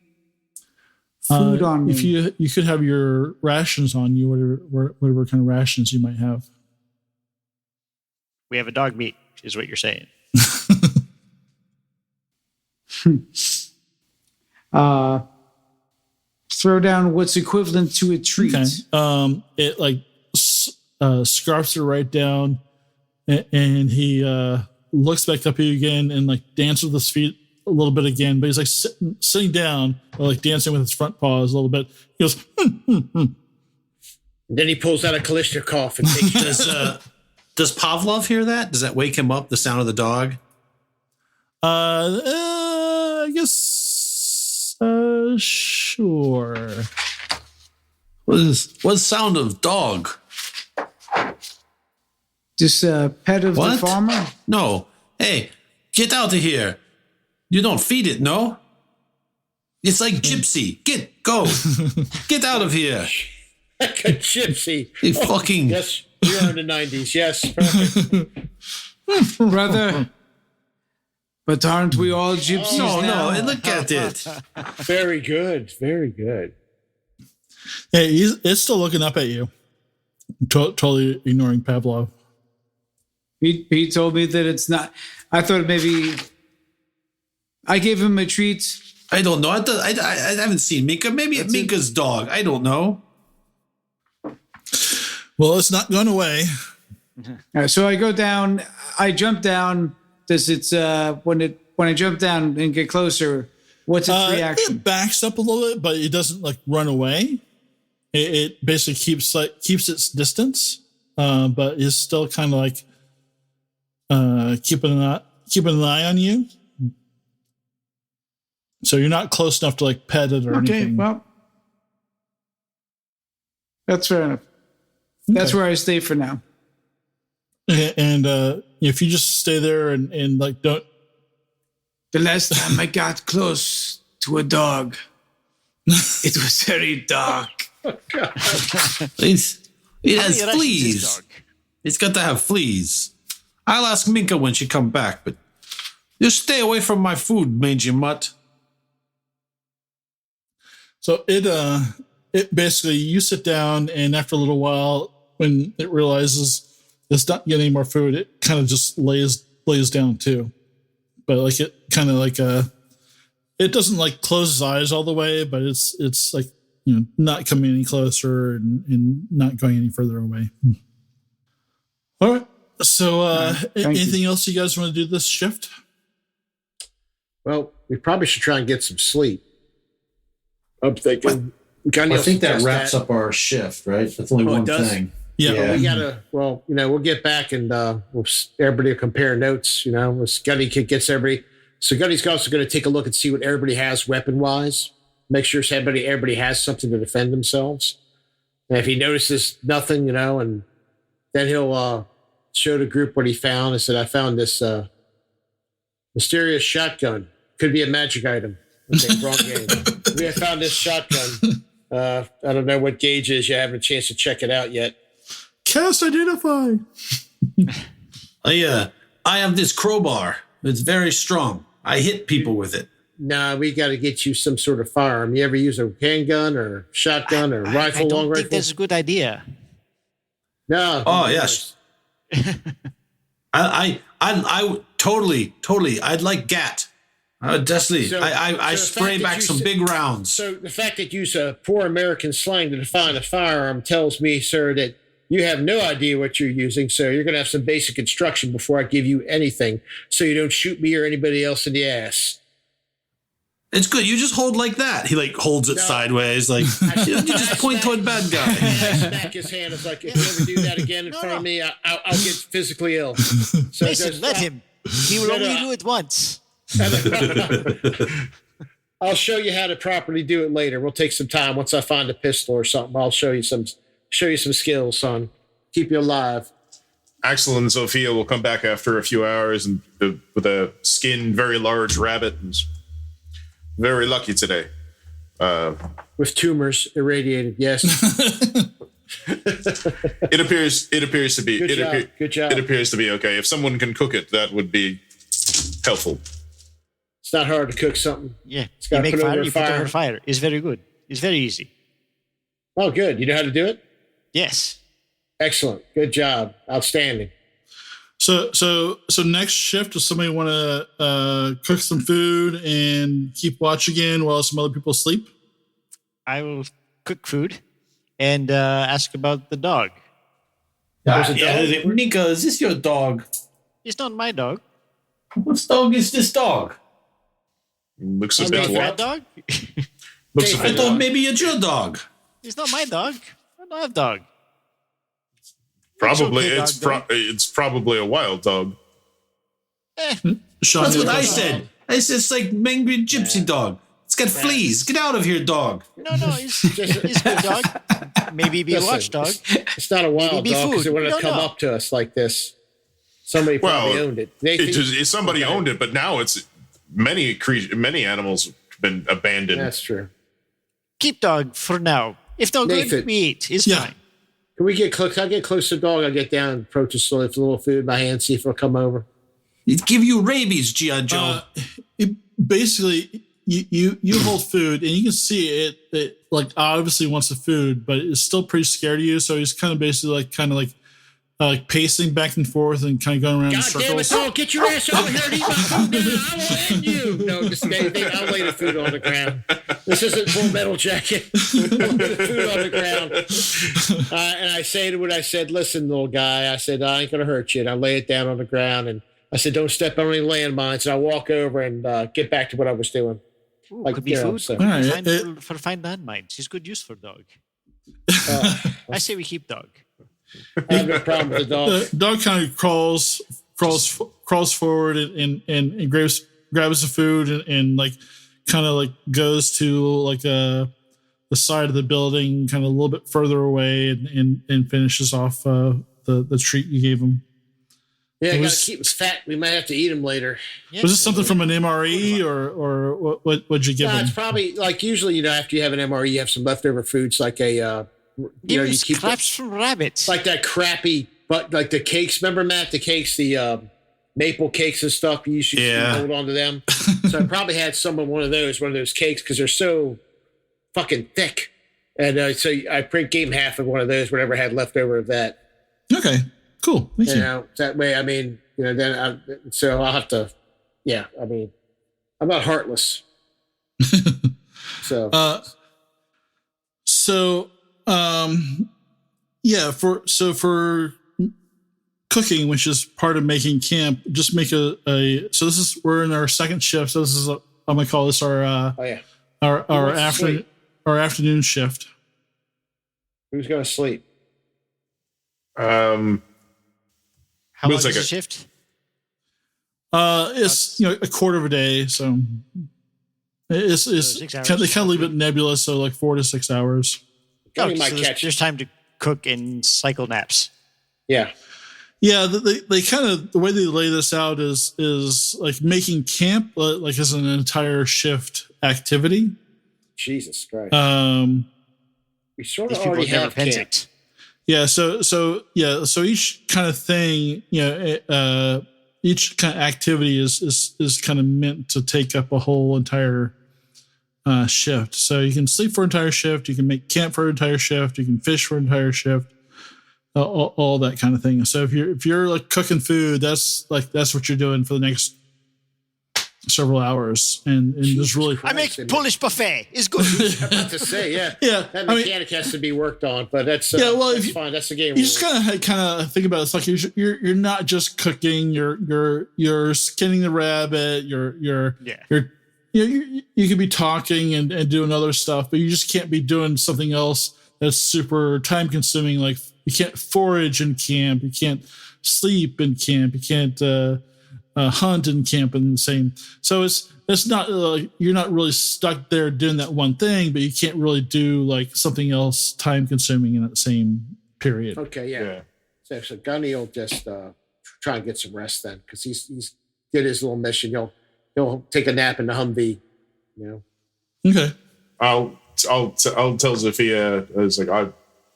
food on me? If you could have your rations on you, whatever kind of rations you might have. We have a dog meat, is what you're saying. Throw down what's equivalent to a treat. Okay. It like scarfs it right down, and he looks back up at you again and like dances with his feet a little bit again, but he's like sitting down or like dancing with his front paws a little bit. He goes, And then he pulls out a Kalishnikov and takes Does Pavlov hear that? Does that wake him up, the sound of the dog? I guess sure. What sound of dog? Just a pet of the farmer? No. Hey, get out of here. You don't feed it, no? It's like gypsy. Go. Get out of here. like a gypsy. You fucking... Yes, you're in the 90s. Yes, perfect. Brother. But aren't we all gypsies now? No, look at it. Very good. Very good. Hey, it's still looking up at you. Totally ignoring Pavlov. He told me that it's not. I thought maybe I gave him a treat. I don't know. I haven't seen Minka. Maybe it's Minka's dog. I don't know. Well, it's not going away. All right, so I go down. I jump down. Does it's when I jump down and get closer? What's its reaction? It backs up a little bit, but it doesn't like run away. It basically keeps its distance, but is still kind of like keeping an eye on you. So you're not close enough to like pet it or anything. Okay, well, that's fair enough. That's where I stay for now. And if you just stay there and like don't. The last time I got close to a dog, it was very dark. It has fleas. It's got to have fleas. I'll ask Minka when she come back, but you stay away from my food, mangy mutt. So it basically, you sit down, and after a little while, when it realizes it's not getting any more food, it kind of just lays down too. But like it kind of like it doesn't like close its eyes all the way, but it's like, you know, not coming any closer and not going any further away. All right. So anything else you guys want to do this shift? Well, we probably should try and get some sleep. I'm thinking. I think that wraps up our shift, right? That's only one thing. Yeah. Well, we gotta. Well, you know, we'll get back and everybody will compare notes. You know, Gunny gets everybody. So Gunny's also going to take a look and see what everybody has weapon wise. Make sure everybody has something to defend themselves. And if he notices nothing, you know, and then he'll show the group what he found. I said, I found this mysterious shotgun. Could be a magic item. Okay, wrong game. We have found this shotgun. I don't know what gauge is. You haven't a chance to check it out yet. Cast identify. I have this crowbar. It's very strong. I hit people with it. Nah, we got to get you some sort of firearm. You ever use a handgun or shotgun or rifle, I don't long think rifle? that's a good idea. No. Oh, yes. I totally. I'd like GAT. Definitely. So- I so the spray fact back that some you big rounds. So the fact that you use a poor American slang to define a firearm tells me, sir, that you have no idea what you're using. So you're going to have some basic instruction before I give you anything, so you don't shoot me or anybody else in the ass. It's good. You just hold like that. He like holds it sideways, like you just point toward bad guy. Smack his hand. It's like, if you ever do that again in front of me, I'll get physically ill. So Listen, let him. He will only do it once. I'll show you how to properly do it later. We'll take some time once I find a pistol or something. I'll show you some skills, son. Keep you alive. Axel and Sophia will come back after a few hours and with a skinned, very large rabbit. And very lucky today. With tumors irradiated, yes. It appears to be. Good job. It appears to be okay. If someone can cook it, that would be helpful. It's not hard to cook something. Yeah. It's got to put it over you fire. put it over fire. It's very good. It's very easy. Oh, good. You know how to do it? Yes. Excellent. Good job. Outstanding. So next shift, does somebody want to cook some food and keep watch again while some other people sleep? I will cook food and ask about the dog. Nika, is this your dog? It's not my dog. What dog is this dog? Looks a It's bit not my wild. dog. Looks a I bit thought wild. maybe it's your dog. It's not my dog. I don't have dog. Probably It's okay, it's probably a wild dog. Sean, That's you what I look- said. I said it's like angry gypsy dog. It's got fleas. Get out of here, dog. No, it's a good dog. Maybe be a Listen, watchdog. It's not a wild Maybe dog because food. it wouldn't We have don't come know. up to us like this. Somebody probably owned it. Somebody owned it, but now it's many animals have been abandoned. That's true. Keep dog for now. If no good, Nathan. we eat. It's Yeah. fine. Can we get close? I get close to the dog. I get down and approach it slowly with a little food in my hand, see if it'll come over. It give you rabies, G.I. Joe. Basically, you hold food and you can see it like obviously wants the food, but it's still pretty scared of you. So he's kind of basically like pacing back and forth and kind of going around in God damn it, circles. dog, get your ass over here and eat my food now. I will end you. No, just I'll lay the food on the ground. This isn't Full Metal Jacket. I'll lay the food on the ground. And I say to what I said, listen, little guy, I said, I ain't going to hurt you. And I lay it down on the ground. And I said, don't step on any landmines. And I walk over and get back to what I was doing. Ooh, Like, could be you know, food. so- All right, Find landmines. He's good use for dog. I say we keep dog. I have no problem with the dog. The dog kind of crawls forward and grabs the food and like kind of like goes to like the side of the building, kind of a little bit further away, and finishes off the treat you gave him. Yeah, I got was- to keep him fat. We might have to eat him later. Yeah, Was this something from an MRE or what'd you give No, him? it's probably like usually, after you have an MRE, you have some leftover foods like a, Give you him keep scraps from rabbits. like that crappy, but like the cakes. Remember, Matt, the cakes, the maple cakes and stuff. You usually hold on to them. So I probably had one of those cakes because they're so fucking thick. And so I gave him half of one of those, whatever I had left over of that. Okay, cool. Thank you. That way, I mean, so I'll have to, I mean, I'm not heartless. So, for cooking, which is part of making camp, just make we're in our second shift. So this is I'm gonna call this our afternoon shift. Who's going to sleep? How long We'll is take the it. shift? It's a quarter of a day, so it's 6 hours. they kind of leave it nebulous, so like 4 to 6 hours. Johnny Okay, might so there's- catch. there's time to cook and cycle naps. Yeah. Yeah, they kind of the way they lay this out is like making camp like as an entire shift activity. Jesus Christ. We sort These of people already never have camp. So penicked. each kind of thing, each kind of activity is kind of meant to take up a whole entire shift. So you can sleep for an entire shift, you can make camp for an entire shift, you can fish for an entire shift, all that kind of thing. So if you're like cooking food, that's what you're doing for the next several hours, and there's really I make Christ, Polish buffet. It's good. I'm about to say, yeah. Yeah, That I mean- mechanic has to be worked on, but that's if you- fine. That's the game. you just kind of think about it. It's like you're not just cooking. You're skinning the rabbit. You're you could be talking and doing other stuff, but you just can't be doing something else that's super time consuming. Like you can't forage in camp, you can't sleep in camp, you can't hunt in camp in the same. So it's not you're not really stuck there doing that one thing, but you can't really do like something else time consuming in that same period. Okay, yeah. So Gunny will just try and get some rest then, because he's did his little mission. He'll take a nap in the Humvee. Okay. I'll tell Zafia, it's like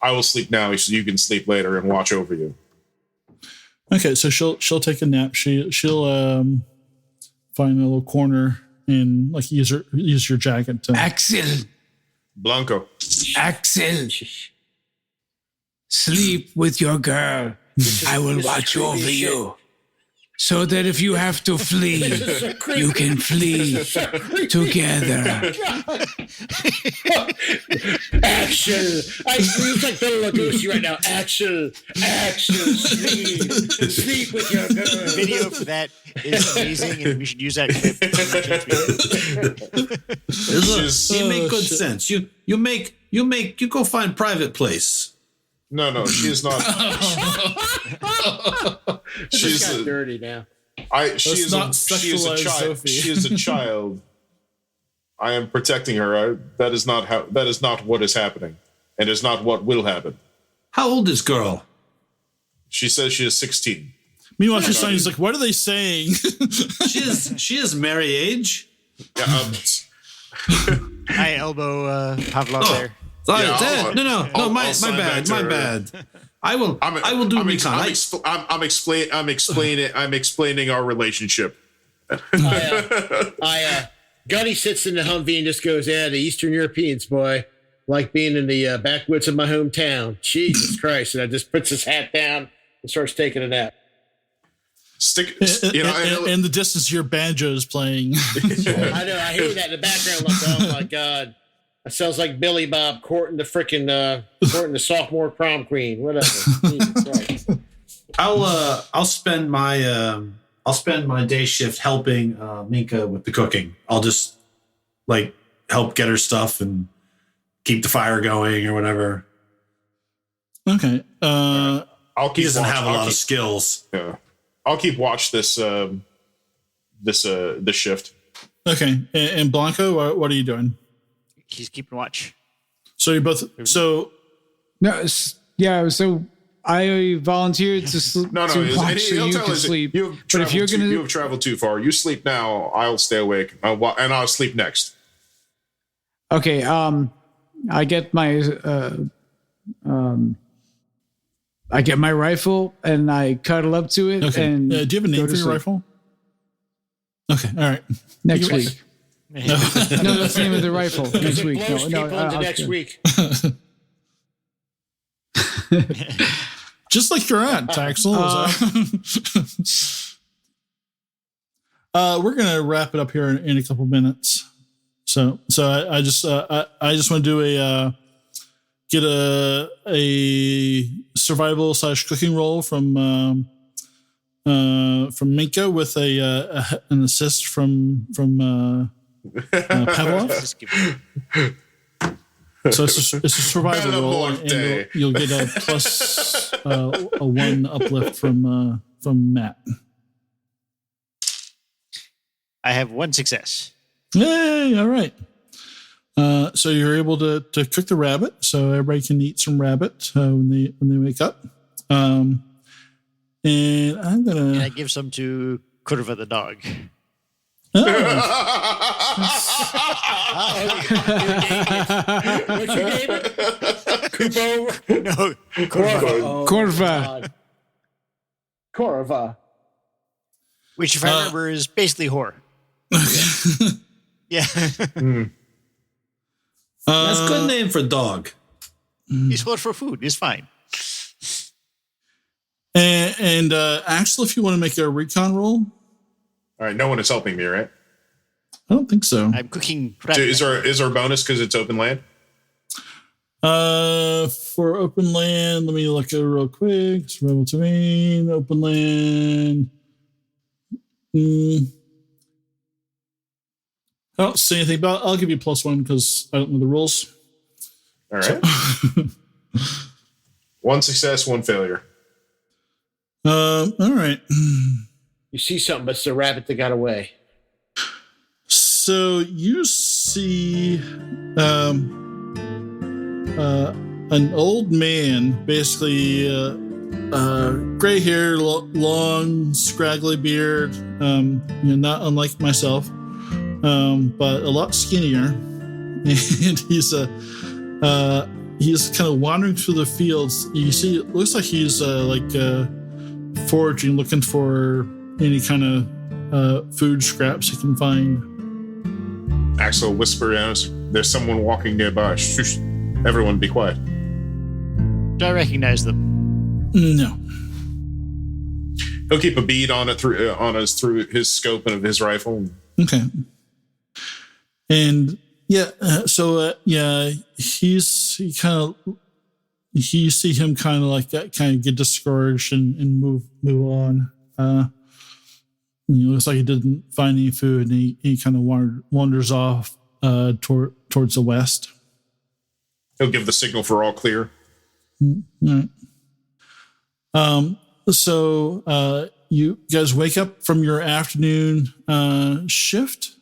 I will sleep now so you can sleep later and watch over you. Okay, so she'll take a nap. She'll find a little corner and like use your jacket to Axel, Blanco. Axel, sleep with your girl. I will watch over you. So that if you have to flee, you can flee together. Action! It's like Bela Lugosi right now. Action! Sleep with your girl. The video for that is amazing, and we should use that clip. You make good sense. You go find private place. No, she is not. She's got dirty now. She is a child. She is a child. I am protecting her. That is not what is happening, and is not what will happen. How old is girl? She says she is 16. Meanwhile, her son is like, "What are they saying?" She is marry age. Yeah, I elbow Pavlov there. Sorry, no. My bad. I will do recon. I'm explaining our relationship. Gunny sits in the Humvee and just goes, "Yeah, the Eastern Europeans, boy, like being in the backwoods of my hometown." Jesus Christ! And I just puts his hat down and starts taking a nap. In the distance, your banjo is playing. I know. I hear that in the background. Like, oh my God. That sounds like Billy Bob courting the sophomore prom queen. Whatever. Jesus Christ. I'll spend my day shift helping Minka with the cooking. I'll just like help get her stuff and keep the fire going or whatever. Okay. He doesn't have a lot of skills. Yeah. I'll keep watch this shift. Okay. And Blanco, what are you doing? He's keeping watch. So you're both. So no, yeah. So I volunteered to watch so you can sleep. But if you're you have traveled too far. You sleep now. I'll stay awake. And I'll sleep next. Okay. I get my rifle and I cuddle up to it. Okay. And do you have a name for your rifle? Okay. All right. Next week. No, that's the name of the rifle. Next week. Next week. Just like your aunt, Taxel. We're gonna wrap it up here in a couple minutes. So I just want to do get a survival / cooking roll from Minka with an assist from Pavlov. So it's a survival roll, and you'll get a plus a 1 uplift from Matt. I have 1 success. Yay! All right. So you're able to cook the rabbit, so everybody can eat some rabbit when they wake up. And I'm gonna. And I give some to Kurva the dog. Oh. What's your name? Kubo? No, Kurva. Kurva. Which, if I remember, is basically whore. Yeah. That's a good name for dog. He's whore for food. It's fine. And Axel, if you want to make a recon roll. All right, no one is helping me, right? I don't think so. I'm cooking. Is there a bonus because it's open land? For open land, let me look at it real quick. Survival terrain, open land. don't see anything, but I'll give you +1 because I don't know the rules. All right. 1 success, 1 failure. All right. You see something, but it's the rabbit that got away. So you see an old man, basically gray hair, long, scraggly beard, not unlike myself, but a lot skinnier. And he's kind of wandering through the fields. You see, it looks like he's foraging, looking for any kind of food scraps he can find. Axel whisper, there's someone walking nearby. Shh, everyone be quiet. Do I recognize them? No. He'll keep a bead on it through his scope of his rifle. Okay. And you see him kind of like that, kind of get discouraged and move on. Looks like he didn't find any food, and he kind of wanders off towards the west. He'll give the signal for all clear. All right. So you guys wake up from your afternoon shift,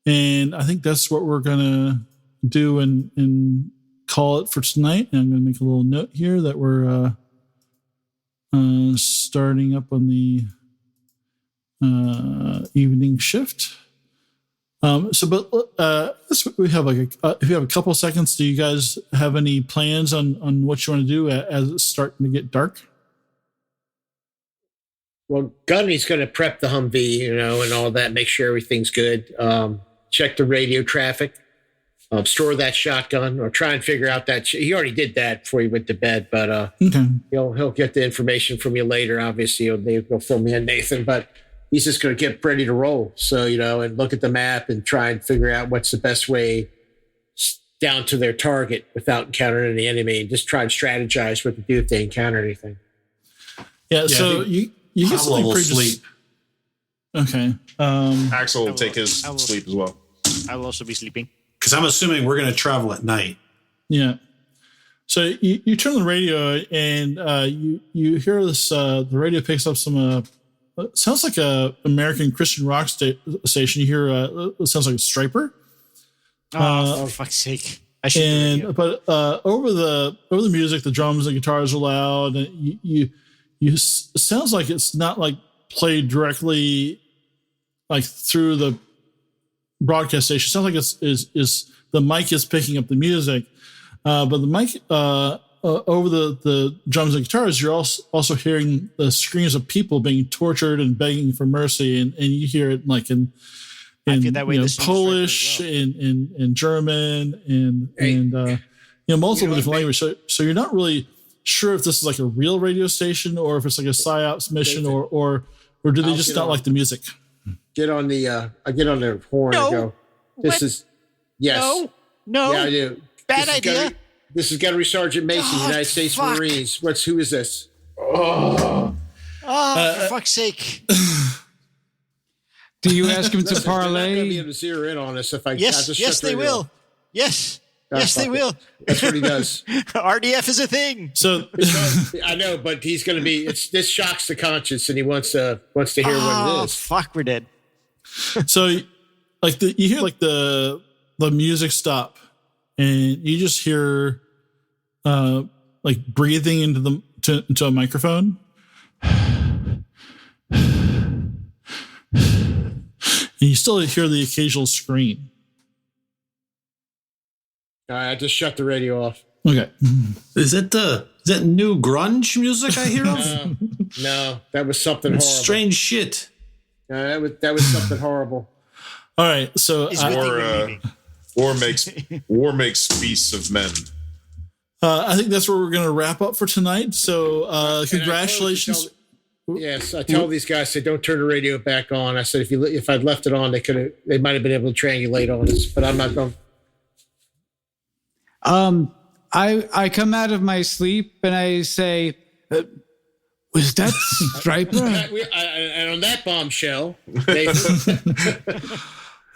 and I think that's what we're gonna do and call it for tonight. And I'm gonna make a little note here that we're starting up on the evening shift. We have if you have a couple seconds, do you guys have any plans on what you want to do as it's starting to get dark? Well, Gunny's going to prep the Humvee, and all that, make sure everything's good. Check the radio traffic, store that shotgun, or try and figure out that. He already did that before he went to bed, but Okay. he'll get the information from you later. Obviously, he'll fill me in, Nathan, but he's just going to get ready to roll. So, and look at the map and try and figure out what's the best way down to their target without encountering any enemy, and just try and strategize what to do if they encounter anything. Yeah. So you get something will pretty sleep. Okay. Axel will take his sleep as well. I will also be sleeping. Because I'm assuming we're going to travel at night. Yeah. So you turn the radio and you hear this. The radio picks up some. It sounds like a American Christian rock station. You hear it sounds like a Striper. For fuck's sake! I should. But over the music, the drums and guitars are loud, and it sounds like it's not like played directly like through the broadcast station. It sounds like is the mic is picking up the music, but the mic over the drums and guitars, you're also hearing the screams of people being tortured and begging for mercy, and you hear it like in Polish, well. in German, and multiple different languages. So you're not really sure if this is like a real radio station or if it's like a psyops mission, or do they just not like the music? I get on the horn and go, this is, yes. No. Yeah, I do. Bad idea. This is Gunnery Sergeant Mason, United States Marines. Who is this? For fuck's sake. Do you ask him to parlay? They're not going to be able to zero in on us if I Yes, they will. Yes, they will. That's what he does. RDF is a thing. So I know, but he's going to be. This shocks the conscience, and he wants to hear what it is. Fuck, we're dead. So, you hear the music stop, and you just hear breathing into a microphone. And you still hear the occasional scream. All right, I just shut the radio off. Okay. Is that new grunge music I hear of? No, that was something horrible. Strange shit. That was something horrible. All right, so war makes beasts of men. I think that's where we're going to wrap up for tonight. So congratulations. Yes, I tell these guys, say, don't turn the radio back on. I said, if I'd left it on, they might have been able to triangulate on us, but I'm not going. I come out of my sleep and I say, was that Striper? And on that bombshell, Nathan,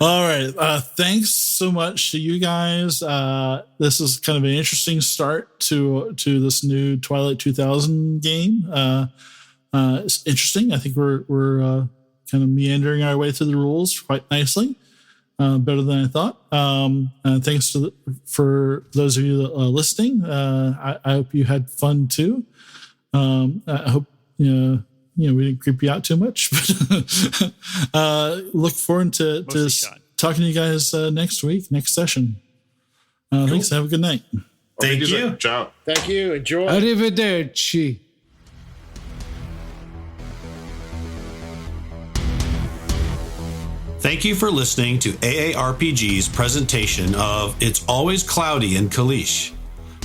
All right. Thanks so much to you guys. This is kind of an interesting start to this new Twilight 2000 game. It's interesting. I think we're kind of meandering our way through the rules quite nicely, better than I thought. Thanks for those of you that are listening. I hope you had fun too. I hope we didn't creep you out too much, but look forward to talking to you guys next week, next session. Cool. Thanks. Have a good night. Thank you. Ciao. Thank you. Enjoy. Arrivederci. Thank you for listening to AARPG's presentation of It's Always Cloudy in Kalisz.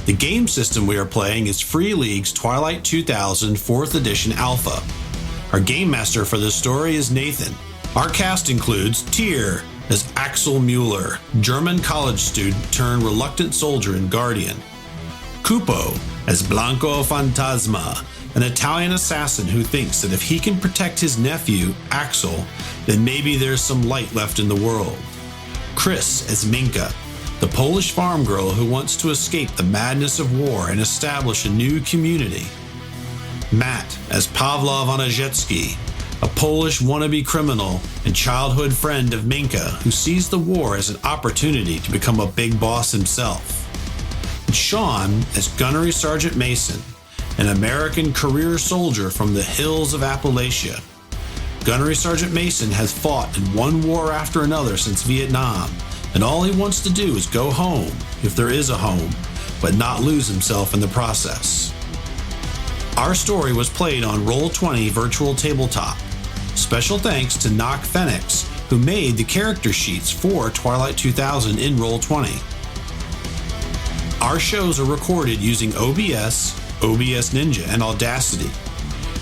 The game system we are playing is Free League's Twilight 2000 4th Edition Alpha. Our game master for this story is Nathan. Our cast includes Tyr as Axel Mueller, German college student turned reluctant soldier and guardian. Cupo as Blanco Fantasma, an Italian assassin who thinks that if he can protect his nephew, Axel, then maybe there's some light left in the world. Chris as Minka, the Polish farm girl who wants to escape the madness of war and establish a new community. Matt as Pawlaw Wojciechowski, a Polish wannabe criminal and childhood friend of Minka who sees the war as an opportunity to become a big boss himself. And Sean as Gunnery Sergeant Mason, an American career soldier from the hills of Appalachia. Gunnery Sergeant Mason has fought in one war after another since Vietnam, and all he wants to do is go home, if there is a home, but not lose himself in the process. Our story was played on Roll20 Virtual Tabletop. Special thanks to Knock Phoenix, who made the character sheets for Twilight 2000 in Roll20. Our shows are recorded using OBS, OBS Ninja, and Audacity.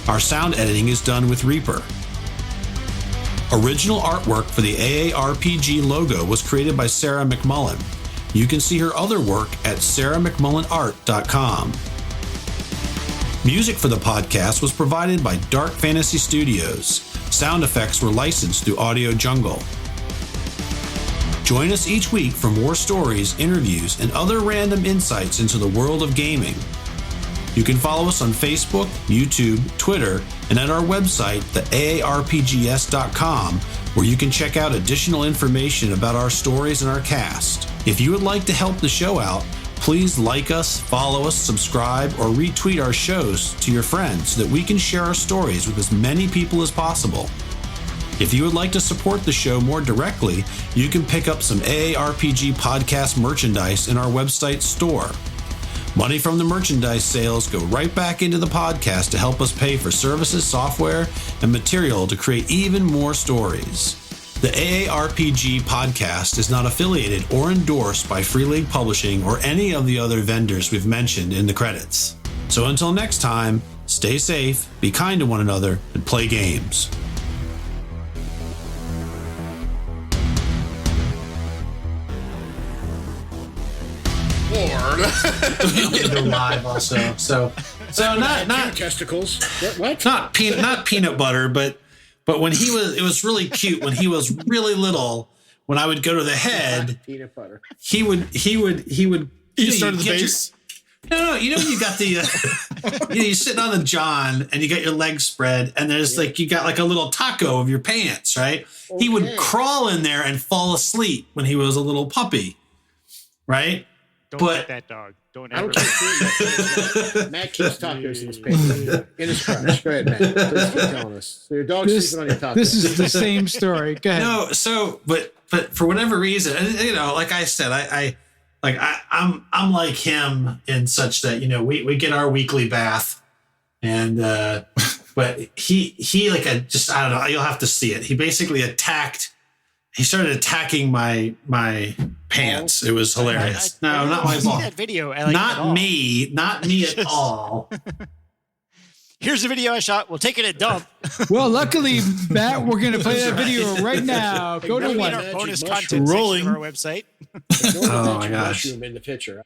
Our sound editing is done with Reaper. Original artwork for the AARPG logo was created by Sarah McMullen. You can see her other work at sarahmcmullenart.com. Music for the podcast was provided by Dark Fantasy Studios. Sound effects were licensed through Audio Jungle. Join us each week for more stories, interviews, and other random insights into the world of gaming. You can follow us on Facebook, YouTube, Twitter, and at our website, theaarpgs.com, where you can check out additional information about our stories and our cast. If you would like to help the show out, please like us, follow us, subscribe, or retweet our shows to your friends so that we can share our stories with as many people as possible. If you would like to support the show more directly, you can pick up some AARPG podcast merchandise in our website store. Money from the merchandise sales go right back into the podcast to help us pay for services, software, and material to create even more stories. The AARPG podcast is not affiliated or endorsed by Free League Publishing or any of the other vendors we've mentioned in the credits. So until next time, stay safe, be kind to one another, and play games. They're live also. So not testicles. What? Not peanut butter, but when it was really cute when he was really little. When I would go to the head, Peanut butter. he would. You started the base. No. You know, you got the. You're sitting on the john and you got your legs spread, and there's like you got like a little taco of your pants, right? Okay. He would crawl in there and fall asleep when he was a little puppy, right? Don't let that dog. Don't ever. Matt keeps tacos in his pants. In his crotch. Go ahead, Matt. Please keep telling us. So your dog's sleeping on your tacos. This is the same story. Go ahead. No, so but for whatever reason, you know, like I said, I'm like him in such that, you know, we get our weekly bath, and but he like I don't know. You'll have to see it. He basically He started attacking my pants. It was hilarious. No, not my ball. That video. Not me at all. Here's the video I shot. We'll take it at dump. Well, luckily, Matt, we're going to play that video right now. Go to our one. bonus content rolling section of our website. Oh my gosh. Mushroom in the picture.